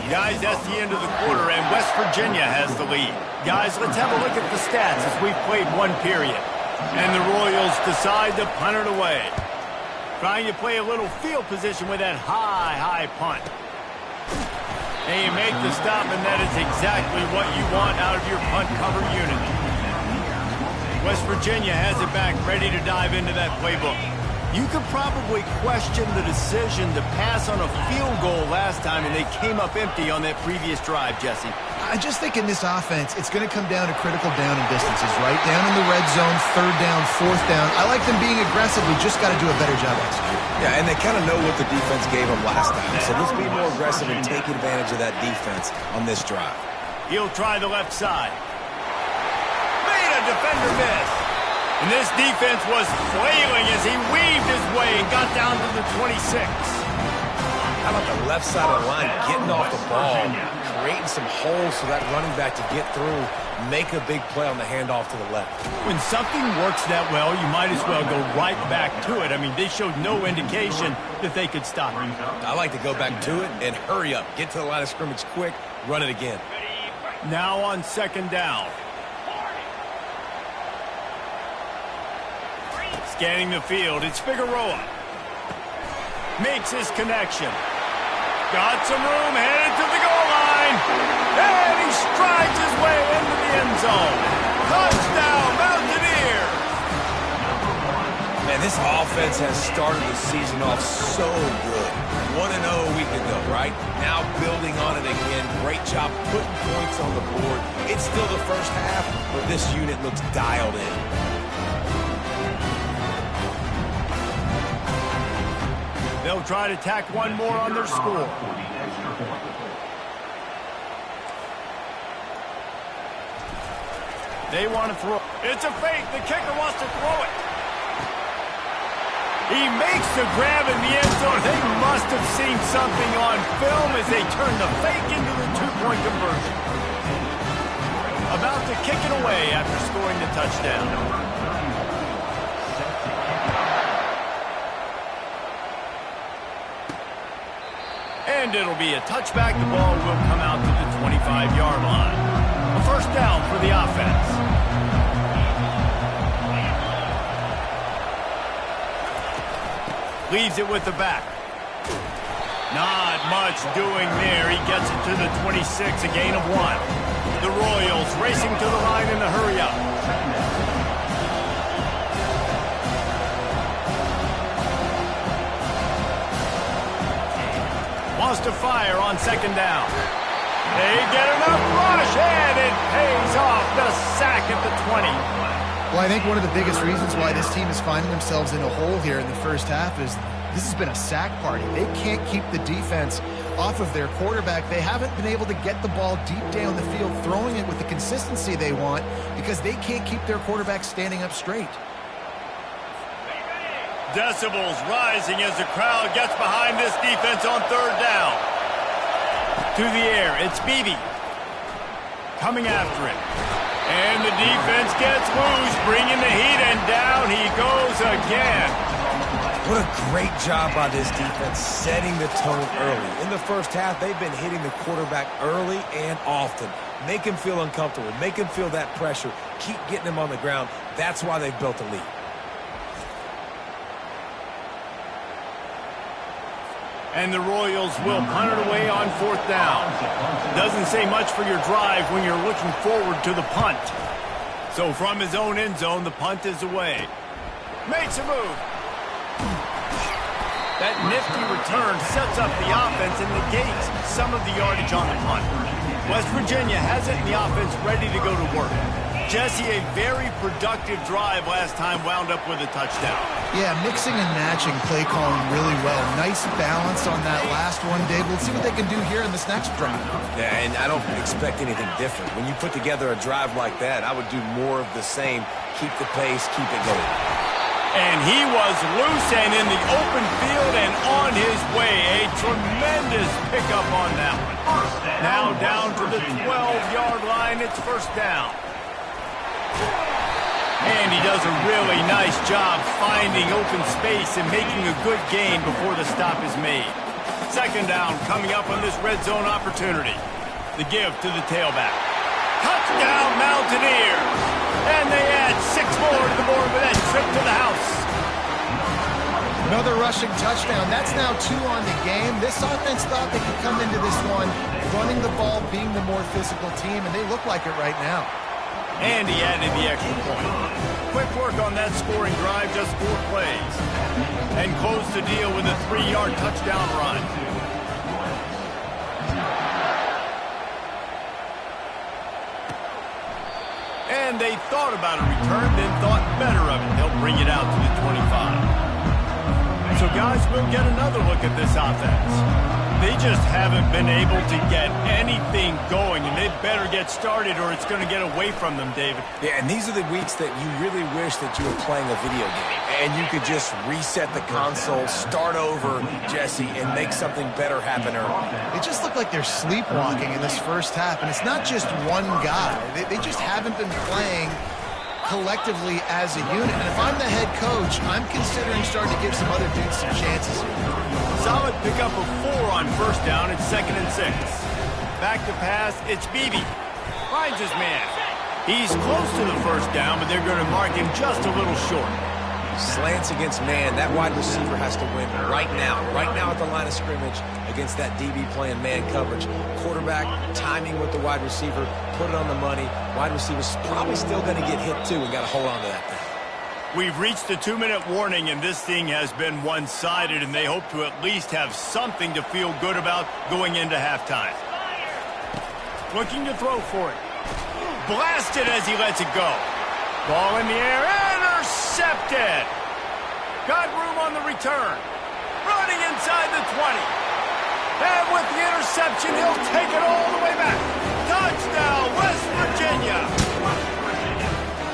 Guys, that's the end of the quarter, and West Virginia has the lead. Guys, let's have a look at the stats as we've played one period. And the Royals decide to punt it away. Trying to play a little field position with that high punt. And you make the stop, and that is exactly what you want out of your punt cover unit. West Virginia has it back, ready to dive into that playbook. You could probably question the decision to pass on a field goal last time, and they came up empty on that previous drive, Jesse. I just think in this offense, it's going to come down to critical down and distances, right? Down in the red zone, third down, fourth down. I like them being aggressive. We just got to do a better job executing. Yeah, and they kind of know what the defense gave them last time. So let's be more aggressive and take advantage of that defense on this drive. He'll try the left side. Made a defender miss. And this defense was flailing as he weaved his way and got down to the 26. How about the left side of the line getting off the ball, creating some holes for that running back to get through, make a big play on the handoff to the left. When something works that well, you might as well go right back to it. I mean, they showed no indication that they could stop it. I like to go back to it and hurry up. Get to the line of scrimmage quick, run it again. Now on second down. Scanning the field, it's Figueroa. Makes his connection. Got some room, headed to the goal line. And he strides his way into the end zone. Touchdown, Mountaineers! Man, this offense has started the season off so good. 1-0 a week ago, right? Now building on it again. Great job putting points on the board. It's still the first half, but this unit looks dialed in. They'll try to tack one more on their score. They want to throw. It's a fake. The kicker wants to throw it. He makes the grab in the end zone. They must have seen something on film as they turn the fake into the two-point conversion. About to kick it away after scoring the touchdown. And it'll be a touchback. The ball will come out to the 25-yard line. A first down for the offense. Leaves it with the back. Not much doing there. He gets it to the 26, a gain of 1. The Royals racing to the line in the hurry-up. Wants to fire on second down. They get enough rush, and it pays off. The sack at the 20. Well, I think one of the biggest reasons why this team is finding themselves in a hole here in the first half is this has been a sack party. They can't keep the defense off of their quarterback. They haven't been able to get the ball deep down the field, throwing it with the consistency they want because they can't keep their quarterback standing up straight. Decibels rising as the crowd gets behind this defense on third down. To the air, it's Beebe. Coming after it. And the defense gets loose, bringing the heat, and down he goes again. What a great job by this defense setting the tone early. In the first half, they've been hitting the quarterback early and often. Make him feel uncomfortable. Make him feel that pressure. Keep getting him on the ground. That's why they've built a lead. And the Royals will punt it away on fourth down. Doesn't say much for your drive when you're looking forward to the punt. So from his own end zone, the punt is away. Makes a move. That nifty return sets up the offense and negates some of the yardage on the punt. West Virginia has it in the offense ready to go to work. Jesse, a very productive drive last time wound up with a touchdown. Yeah, mixing and matching play calling really well. Nice balance on that last one, Dave. Let's see what they can do here in this next drive. Yeah, and I don't expect anything different. When you put together a drive like that, I would do more of the same. Keep the pace, keep it going. And he was loose and in the open field and on his way. A tremendous pickup on that one. Now down to the 12-yard line. It's first down. And he does a really nice job finding open space and making a good gain before the stop is made. Second down coming up on this red zone opportunity. The give to the tailback. Touchdown Mountaineers! And they add 6 more to the board with that trip to the house. Another rushing touchdown. That's now 2 on the game. This offense thought they could come into this one running the ball, being the more physical team, and they look like it right now. And he added the extra point. Quick work on that scoring drive, just 4 plays. And closed the deal with a 3-yard touchdown run. And they thought about a return, then thought better of it. They'll bring it out to the 25. So, guys, we'll get another look at this offense. They just haven't been able to get anything going, and they better get started or it's going to get away from them, David. Yeah, and these are the weeks that you really wish that you were playing a video game and you could just reset the console, start over, Jesse, and make something better happen early. They just look like they're sleepwalking in this first half, and it's not just one guy. They just haven't been playing collectively as a unit. And if I'm the head coach, I'm considering starting to give some other dudes some chances here. Solid pickup of 4 on first down. It's 2nd and 6. Back to pass. It's Beebe. Finds his man. He's close to the first down, but they're going to mark him just a little short. Slants against man. That wide receiver has to win right now at the line of scrimmage against that DB playing man coverage. Quarterback timing with the wide receiver, put it on the money. Wide receiver's probably still going to get hit too and got to hold on to that thing. We've reached the 2-minute warning, and this thing has been one-sided, and they hope to at least have something to feel good about going into halftime. Looking to throw for it. Blasted as he lets it go. Ball in the air, intercepted. Got room on the return. Running inside the 20. And with the interception, he'll take it all the way back. Touchdown, West Virginia.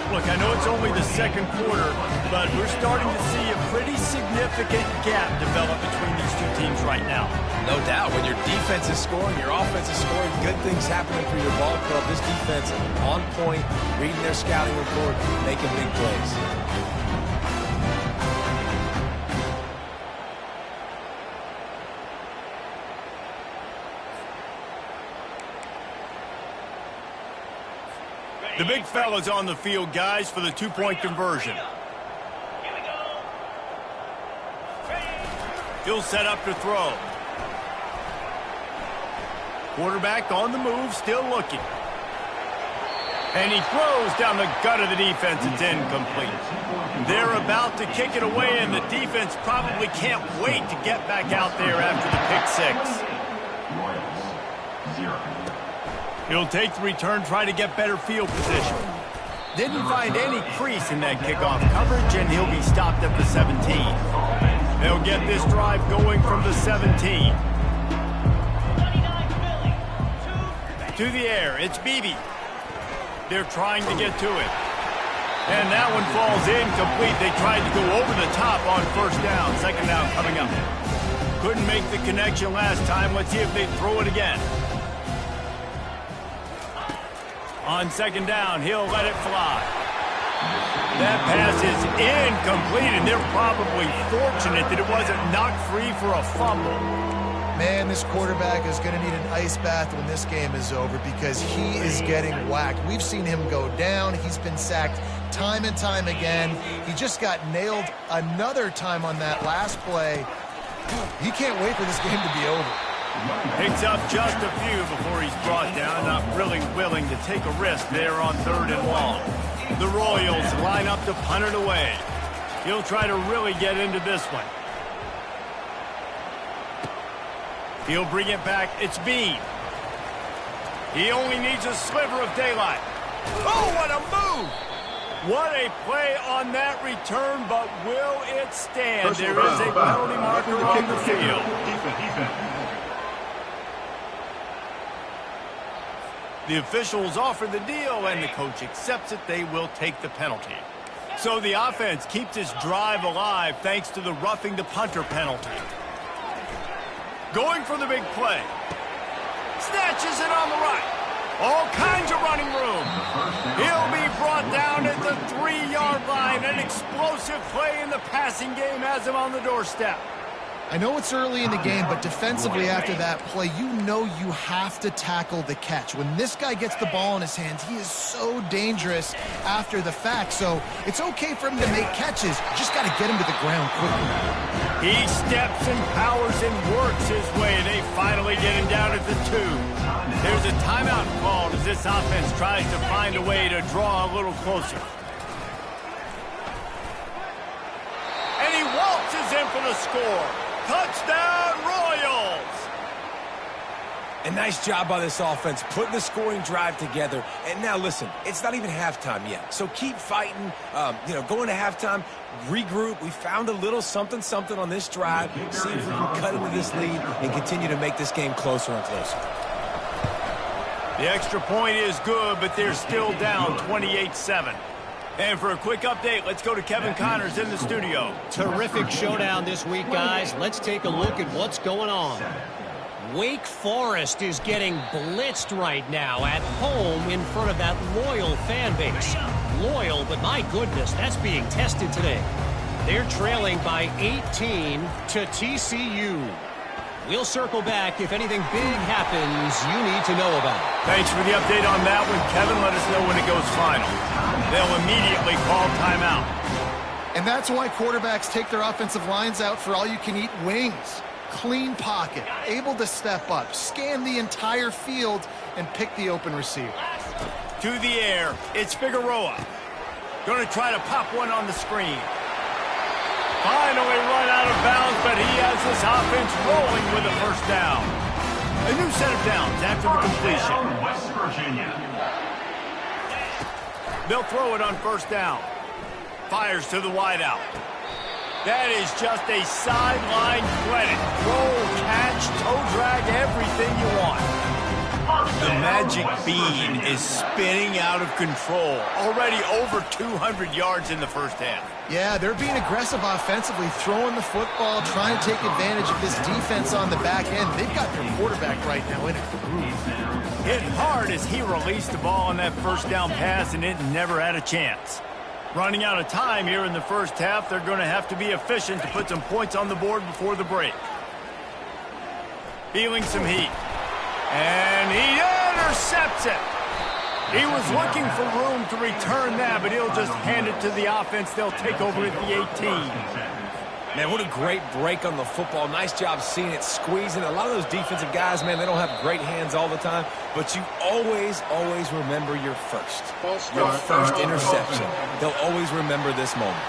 Look, I know it's only the second quarter, but we're starting to see a pretty significant gap develop between these two teams right now. No doubt. When your defense is scoring, your offense is scoring, good things happening for your ball club. This defense on point, reading their scouting report, making big plays. The big fella's on the field, guys, for the 2-point conversion. He'll set up to throw. Quarterback on the move, still looking. And he throws down the gut of the defense. It's incomplete. They're about to kick it away, and the defense probably can't wait to get back out there after the pick 6. He'll take the return, try to get better field position. Didn't find any crease in that kickoff coverage, and he'll be stopped at the 17. They'll get this drive going from the 17. To the air, it's Beebe. They're trying to get to it. And that one falls incomplete. They tried to go over the top on first down. Second down coming up. Couldn't make the connection last time. Let's see if they throw it again. On second down, he'll let it fly. That pass is incomplete, and they're probably fortunate that it wasn't knocked free for a fumble. Man, this quarterback is going to need an ice bath when this game is over because he is getting whacked. We've seen him go down. He's been sacked time and time again. He just got nailed another time on that last play. He can't wait for this game to be over. Picks up just a few before he's brought down. Not really willing to take a risk there on 3rd and long. The Royals line up to punt it away. He'll try to really get into this one. He'll bring it back. It's Bean. He only needs a sliver of daylight. Oh, what a move! What a play on that return, but will it stand? There is a penalty marker on the field. The officials offer the deal, and the coach accepts it. They will take the penalty. So the offense keeps its drive alive thanks to the roughing the punter penalty. Going for the big play. Snatches it on the right. All kinds of running room. He'll be brought down at the 3-yard line. An explosive play in the passing game has him on the doorstep. I know it's early in the game, but defensively after that play, you know you have to tackle the catch. When this guy gets the ball in his hands, he is so dangerous after the fact. So it's okay for him to make catches. Just got to get him to the ground quickly. He steps and powers and works his way. They finally get him down at the 2. There's a timeout called as this offense tries to find a way to draw a little closer. And he waltzes in for the score. Touchdown, Royals! A nice job by this offense, putting the scoring drive together. And now, listen, it's not even halftime yet. So keep fighting, going to halftime, regroup. We found a little something on this drive. See if we can cut into this lead and continue to make this game closer and closer. The extra point is good, but they're still down 28-7. And for a quick update, let's go to Kevin Connors in the studio. Terrific showdown this week, guys. Let's take a look at what's going on. Wake Forest is getting blitzed right now at home in front of that loyal fan base. Loyal, but my goodness, that's being tested today. They're trailing by 18 to TCU. We'll circle back if anything big happens you need to know about. Thanks for the update on that one, Kevin. Let us know when it goes final. They'll immediately call timeout. And that's why quarterbacks take their offensive lines out for all-you-can-eat wings. Clean pocket, able to step up, scan the entire field, and pick the open receiver. To the air, it's Figueroa. Going to try to pop one on the screen. Finally run out of bounds, but he has this offense rolling with a first down. A new set of downs after the completion. West Virginia. They'll throw it on first down. Fires to the wideout. That is just a sideline credit. Roll, catch, toe drag, everything you want. The magic bean is spinning out of control. Already over 200 yards in the first half. Yeah, they're being aggressive offensively, throwing the football, trying to take advantage of this defense on the back end. They've got their quarterback right now in a groove. Hit hard as he released the ball on that first down pass, and it never had a chance. Running out of time here in the first half, they're going to have to be efficient to put some points on the board before the break. Feeling some heat. And he intercepts it. He was looking for room to return that, but he'll just hand it to the offense. They'll take over at the 18. Man, what a great break on the football. Nice job seeing it, squeezing. A lot of those defensive guys, man, they don't have great hands all the time, but you always remember your first. Your first interception. They'll always remember this moment.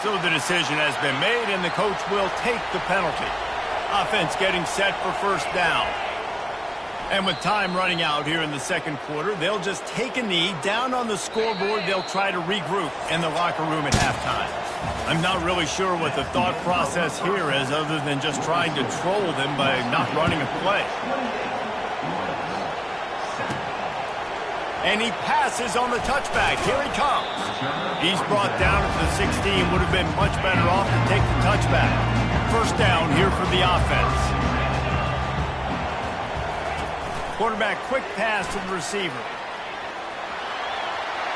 So the decision has been made, and the coach will take the penalty. Offense getting set for first down. And with time running out here in the second quarter, they'll just take a knee. Down on the scoreboard, they'll try to regroup in the locker room at halftime. I'm not really sure what the thought process here is other than just trying to troll them by not running a play. And he passes on the touchback. Here he comes. He's brought down at the 16. Would have been much better off to take the touchback. First down here for the offense. Quarterback quick pass to the receiver.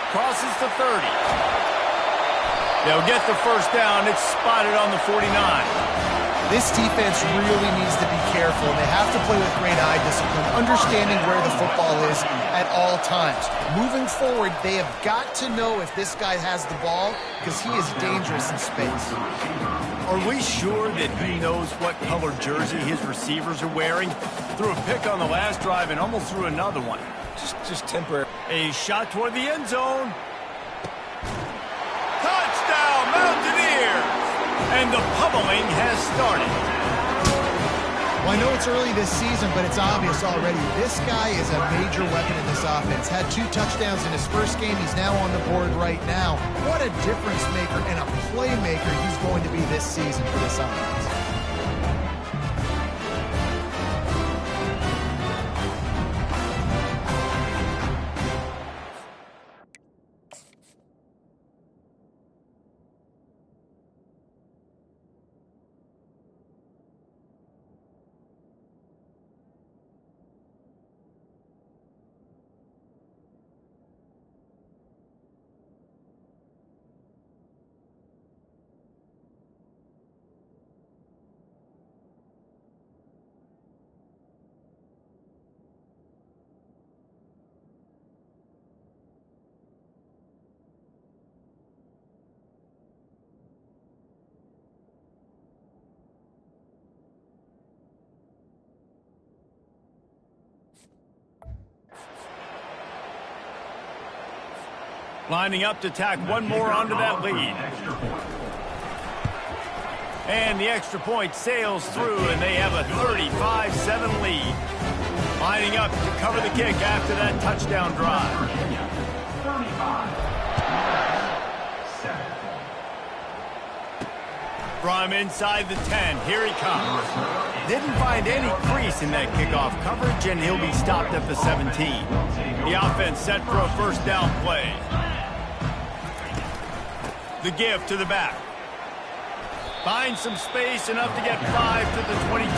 Crosses the 30. They'll get the first down. It's spotted on the 49. This defense really needs to be careful. They have to play with great eye discipline, understanding where the football is at all times. Moving forward, they have got to know if this guy has the ball because he is dangerous in space. Are we sure that he knows what color jersey his receivers are wearing? Threw a pick on the last drive and almost threw another one. Just temporary. A shot toward the end zone. Touchdown, Mountaineers! And the pummeling has started. Well, I know it's early this season, but it's obvious already. This guy is a major weapon in this offense. Had 2 touchdowns in his first game. He's now on the board right now. What a difference maker and a playmaker he's going to be this season for this offense. Lining up to tack one more onto that lead. And the extra point sails through, and they have a 35-7 lead. Lining up to cover the kick after that touchdown drive. 35-7. From inside the 10, here he comes. Didn't find any crease in that kickoff coverage, and he'll be stopped at the 17. The offense set for a first down play. The give to the back. Finds some space, enough to get 5 to the 22.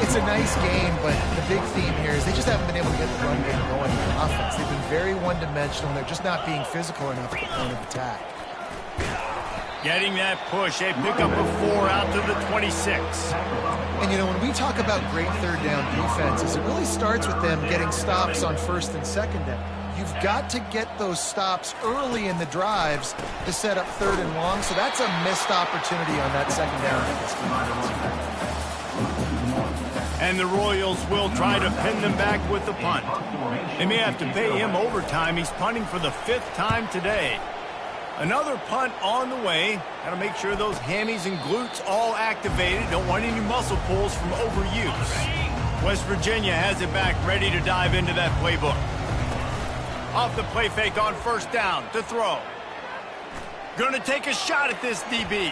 It's a nice game, but the big theme here is they just haven't been able to get the run game going in the offense. They've been very one-dimensional, and they're just not being physical enough at the point of attack. Getting that push, a pickup of 4 out to the 26. And, you know, when we talk about great third down defenses, it really starts with them getting stops on first and second down. You've got to get those stops early in the drives to set up third and long, so that's a missed opportunity on that second down. And the Royals will try to pin them back with the punt. They may have to pay him overtime. He's punting for the 5th time today. Another punt on the way. Got to make sure those hammies and glutes all activated. Don't want any muscle pulls from overuse. West Virginia has it back, ready to dive into that playbook. Off the play fake on first down to throw. Gonna take a shot at this DB.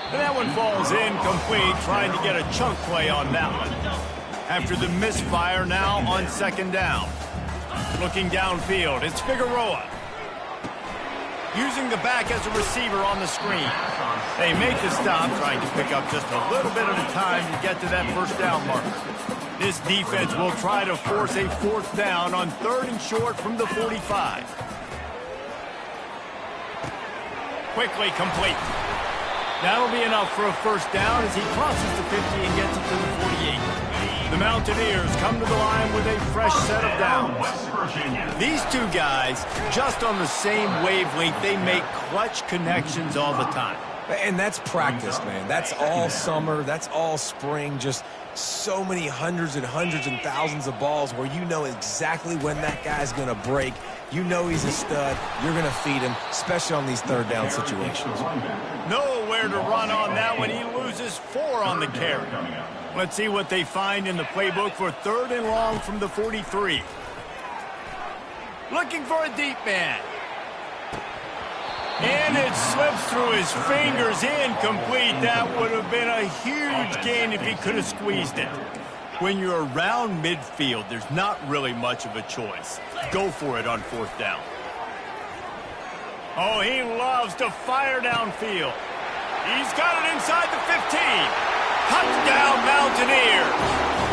And that one falls incomplete, trying to get a chunk play on that one. After the misfire now on second down. Looking downfield, it's Figueroa. Using the back as a receiver on the screen. They make the stop, trying to pick up just a little bit at a time to get to that first down marker. This defense will try to force a 4th down on 3rd and short from the 45. Quickly complete. That'll be enough for a first down as he crosses the 50 and gets it to the 48. The Mountaineers come to the line with a fresh set of downs. These two guys, just on the same wavelength, they make clutch connections all the time. And that's practice, man. That's all summer. That's all spring. Just so many hundreds and thousands of balls where you know exactly when that guy's going to break. You know he's a stud. You're going to feed him, especially on these third down situations. Nowhere to run on that one. He loses 4 on the carry. Let's see what they find in the playbook for 3rd and long from the 43. Looking for a deep man. And it slips through his fingers, incomplete. That would have been a huge gain if he could have squeezed it. When you're around midfield, there's not really much of a choice. Go for it on 4th down. Oh, he loves to fire downfield. He's got it inside the 15. Touchdown, Mountaineers.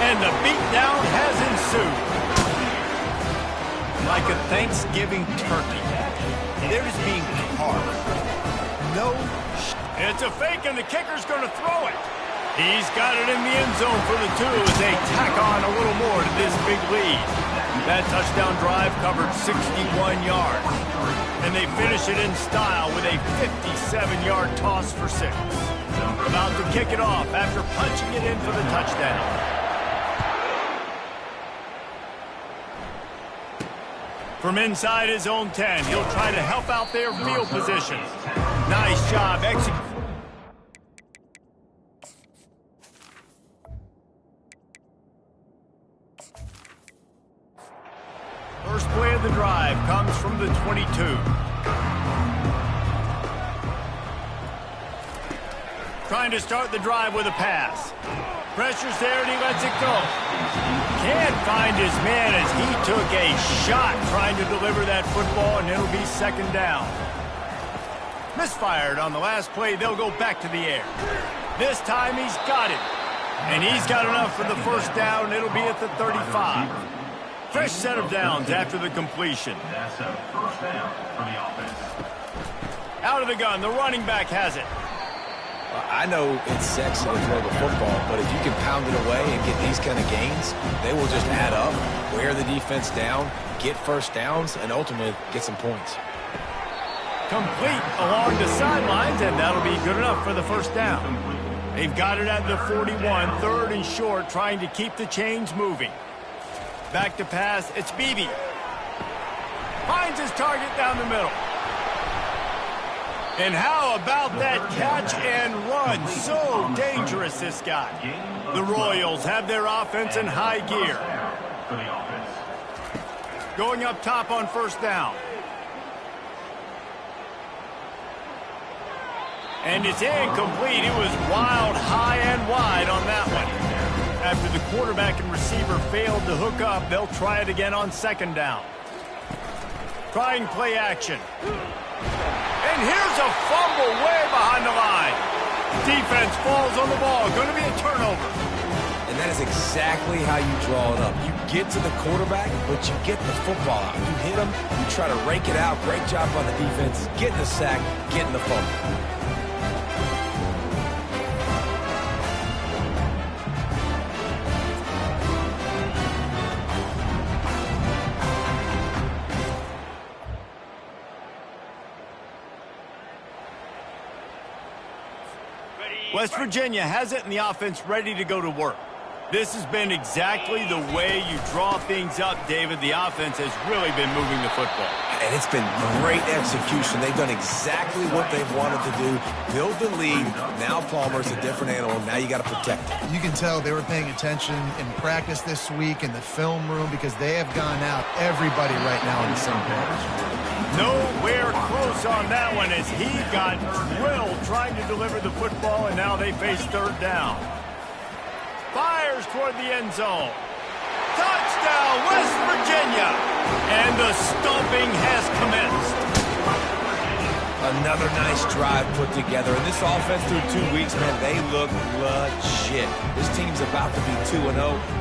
And the beatdown has ensued. Like a Thanksgiving turkey. They're just being carved. No. It's a fake, and the kicker's going to throw it. He's got it in the end zone for the 2 as they tack on a little more to this big lead. That touchdown drive covered 61 yards. And they finish it in style with a 57-yard toss for 6. About to kick it off after punching it in for the touchdown. From inside his own 10, he'll try to help out their field position. Nice job executing. First play of the drive comes from the 22. Trying to start the drive with a pass. Pressure's there and he lets it go. Can't find his man as he took a shot trying to deliver that football, and it'll be second down. Misfired on the last play. They'll go back to the air. This time he's got it. And he's got enough for the first down. It'll be at the 35. Fresh set of downs after the completion. That's a first down for the offense. Out of the gun, the running back has it. I know it's sexy to throw the football, but if you can pound it away and get these kind of gains, they will just add up, wear the defense down, get first downs, and ultimately get some points. Complete along the sidelines, and that'll be good enough for the first down. They've got it at the 41, 3rd and short, trying to keep the chains moving. Back to pass, it's Beebe. Finds his target down the middle. And how about that catch and run? So dangerous, this guy. The Royals have their offense in high gear. Going up top on first down. And it's incomplete. It was wild, high and wide on that one. After the quarterback and receiver failed to hook up, they'll try it again on second down. Trying play action. And here's a fumble way behind the line. Defense falls on the ball. Going to be a turnover. And that is exactly how you draw it up. You get to the quarterback, but you get the football out. You hit him, you try to rake it out. Great job by the defense. Getting the sack, getting the fumble. West Virginia has it in the offense ready to go to work. This has been exactly the way you draw things up, David. The offense has really been moving the football. And it's been great execution. They've done exactly what they've wanted to do. Build the lead. Now Palmer's a different animal. Now you got to protect it. You can tell they were paying attention in practice this week in the film room because they have gone out everybody right now on the same page. Nowhere close on that one as he got drilled trying to deliver the football, and now they face third down. Fires toward the end zone. Touchdown, West Virginia! And the stomping has commenced. Another nice drive put together. And this offense through 2 weeks, man, they look legit. This team's about to be 2-0.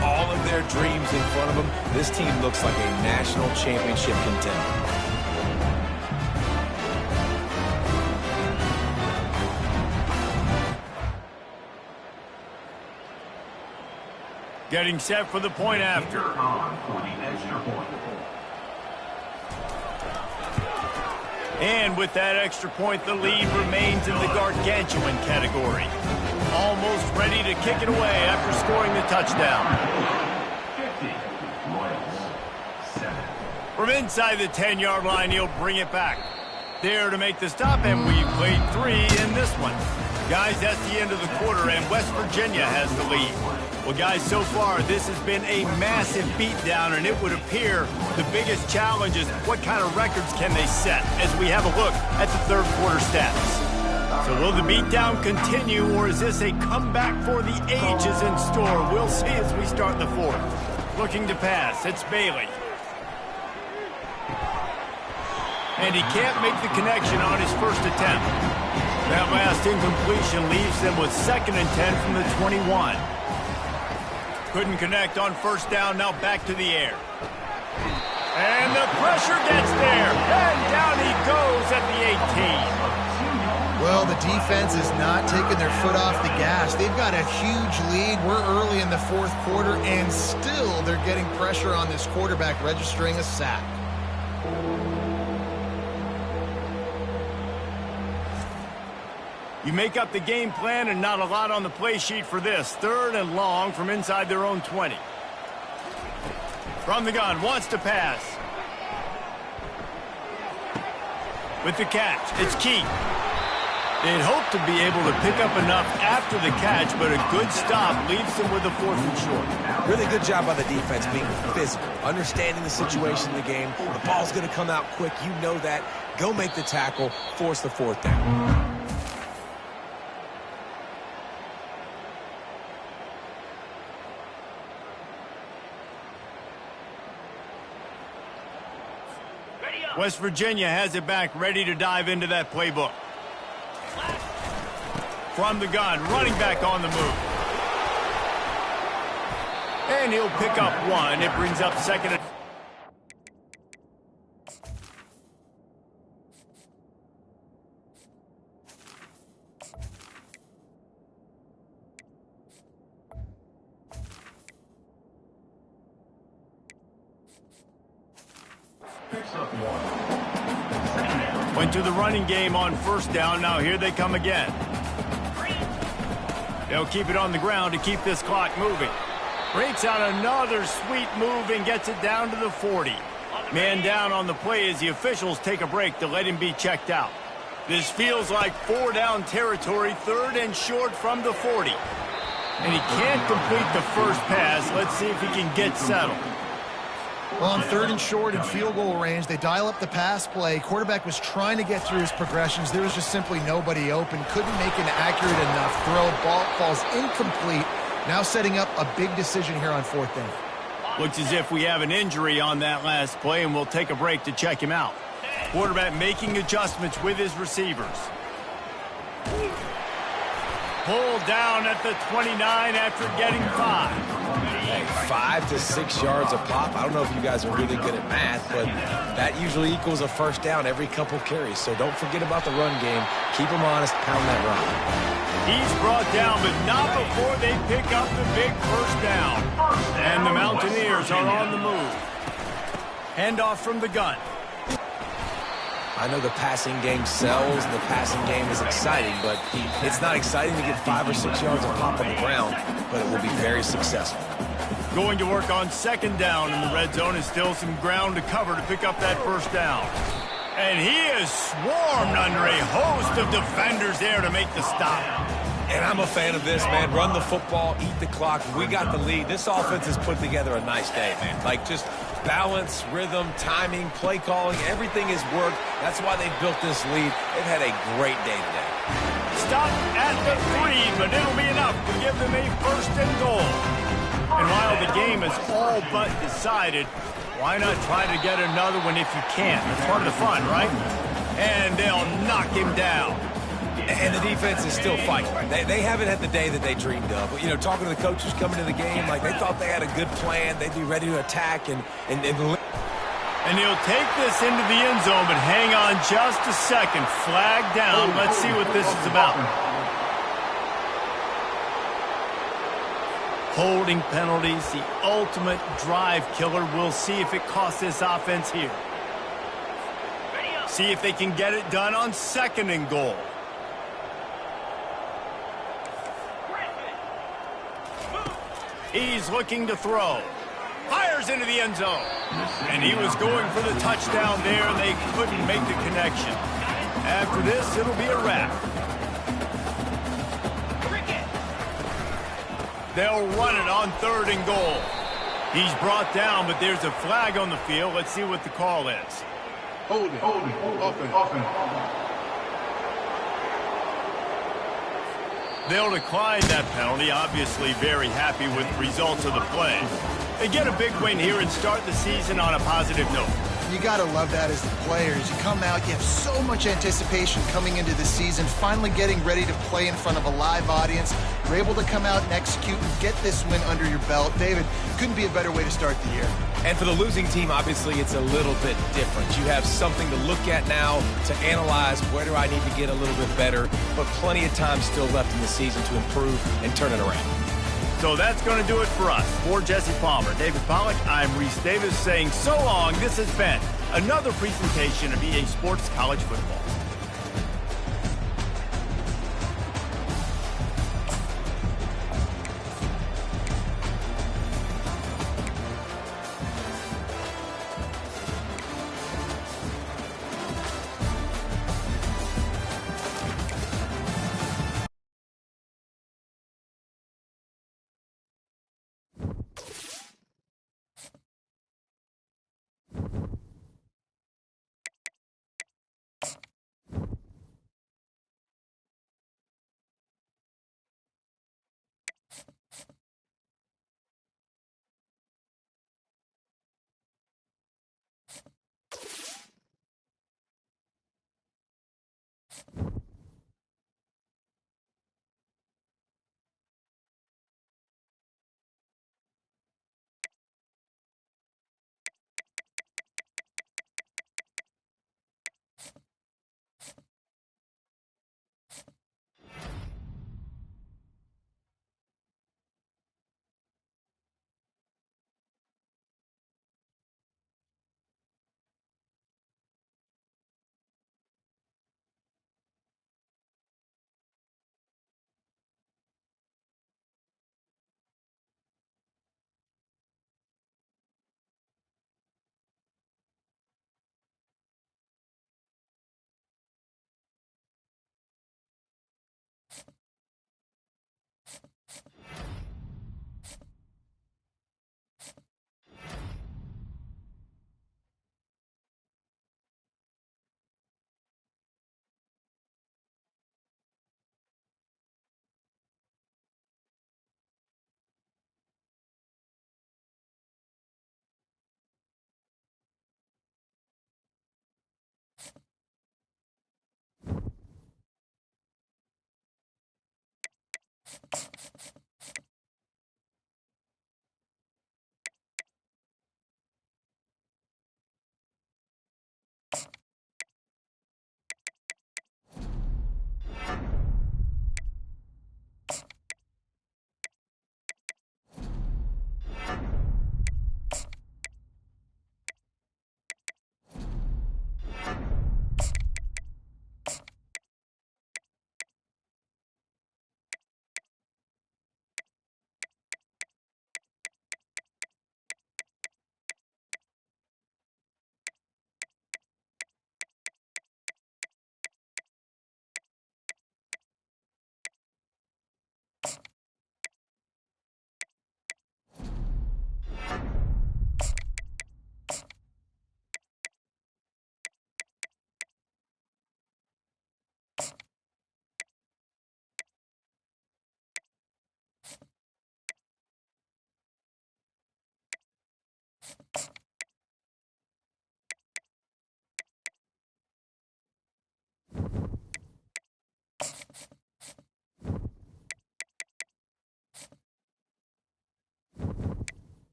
All of their dreams in front of them. This team looks like a national championship contender. Getting set for the point after. And with that extra point, the lead remains in the gargantuan category. Almost ready to kick it away after scoring the touchdown. 50, From inside the 10-yard line, he'll bring it back. There to make the stop, and we've played 3 in this one. Guys, that's the end of the quarter, and West Virginia has the lead. Well, guys, so far, this has been a massive beatdown, and it would appear the biggest challenge is what kind of records can they set as we have a look at the third quarter stats. So will the beatdown continue, or is this a comeback for the ages in store? We'll see as we start the fourth. Looking to pass, it's Bailey. And he can't make the connection on his first attempt. That last incompletion leaves them with 2nd and 10 from the 21. Couldn't connect on first down, now back to the air. And the pressure gets there, and down he goes at the 18. Well, the defense is not taking their foot off the gas. They've got a huge lead. We're early in the fourth quarter, and still they're getting pressure on this quarterback, registering a sack. You make up the game plan and not a lot on the play sheet for this. 3rd and long from inside their own 20. From the gun, wants to pass. With the catch, it's Keith. They'd hope to be able to pick up enough after the catch, but a good stop leaves them with a 4th and short. Really good job by the defense being physical, understanding the situation in the game. The ball's going to come out quick. You know that. Go make the tackle, force the 4th down. West Virginia has it back, ready to dive into that playbook. From the gun, running back on the move. And he'll pick up 1. It brings up 2nd and... Went to the running game on first down. Now here they come again. They'll keep it on the ground to keep this clock moving. Breaks out another sweet move and gets it down to the 40. Man down on the play as the officials take a break to let him be checked out. This feels like 4-down territory, 3rd and short from the 40. And he can't complete the first pass. Let's see if he can get settled. Well, on 3rd and short in field goal range, they dial up the pass play. Quarterback was trying to get through his progressions. There was just simply nobody open. Couldn't make an accurate enough throw. Ball falls incomplete. Now setting up a big decision here on 4th down. Looks as if we have an injury on that last play, and we'll take a break to check him out. Quarterback making adjustments with his receivers. Pulled down at the 29 after getting 5. Hey, 5 to 6 yards a pop. I don't know if you guys are really good at math, but that usually equals a first down every couple carries. So don't forget about the run game. Keep them honest, pound that rock. He's brought down, but not before they pick up the big first down. And the Mountaineers are on the move. Handoff from the gun. I know the passing game sells and the passing game is exciting, but it's not exciting to get 5 or 6 yards of pop on the ground, but it will be very successful. Going to work on 2nd down in the red zone, is still some ground to cover to pick up that first down. And he is swarmed under a host of defenders there to make the stop. And I'm a fan of this, man. Run the football, eat the clock. We got the lead. This offense has put together a nice day, man. Like, just balance, rhythm, timing, play calling, everything has worked. That's why they've built this lead. They've had a great day today. Stop at the 3, but it'll be enough to give them a 1st and goal. And while the game is all but decided, why not try to get another one if you can? It's part of the fun, right? And they'll knock him down. And the defense is still fighting. They haven't had the day that they dreamed of. You know, talking to the coaches coming to the game, like they thought they had a good plan. They'd be ready to attack. And he'll take this into the end zone, but hang on just a second. Flag down. Let's see what this is about. Holding penalties, the ultimate drive killer. We'll see if it costs this offense here. See if they can get it done on 2nd and goal. He's looking to throw. Fires into the end zone. And he was going for the touchdown there, and they couldn't make the connection. After this, it'll be a wrap. They'll run it on 3rd and goal. He's brought down, but there's a flag on the field. Let's see what the call is. Hold it. Offense. They'll decline that penalty, obviously very happy with the results of the play. They get a big win here and start the season on a positive note. You got to love that as the players. You come out, you have so much anticipation coming into the season, finally getting ready to play in front of a live audience. You're able to come out and execute and get this win under your belt. David, couldn't be a better way to start the year. for the losing team, obviously, it's a little bit different. You have something to look at now to analyze where do I need to get a little bit better, but plenty of time still left in the season to improve and turn it around. So that's going to do it for us. For Jesse Palmer, David Pollack, I'm Reese Davis saying so long. This has been another presentation of EA Sports College Football.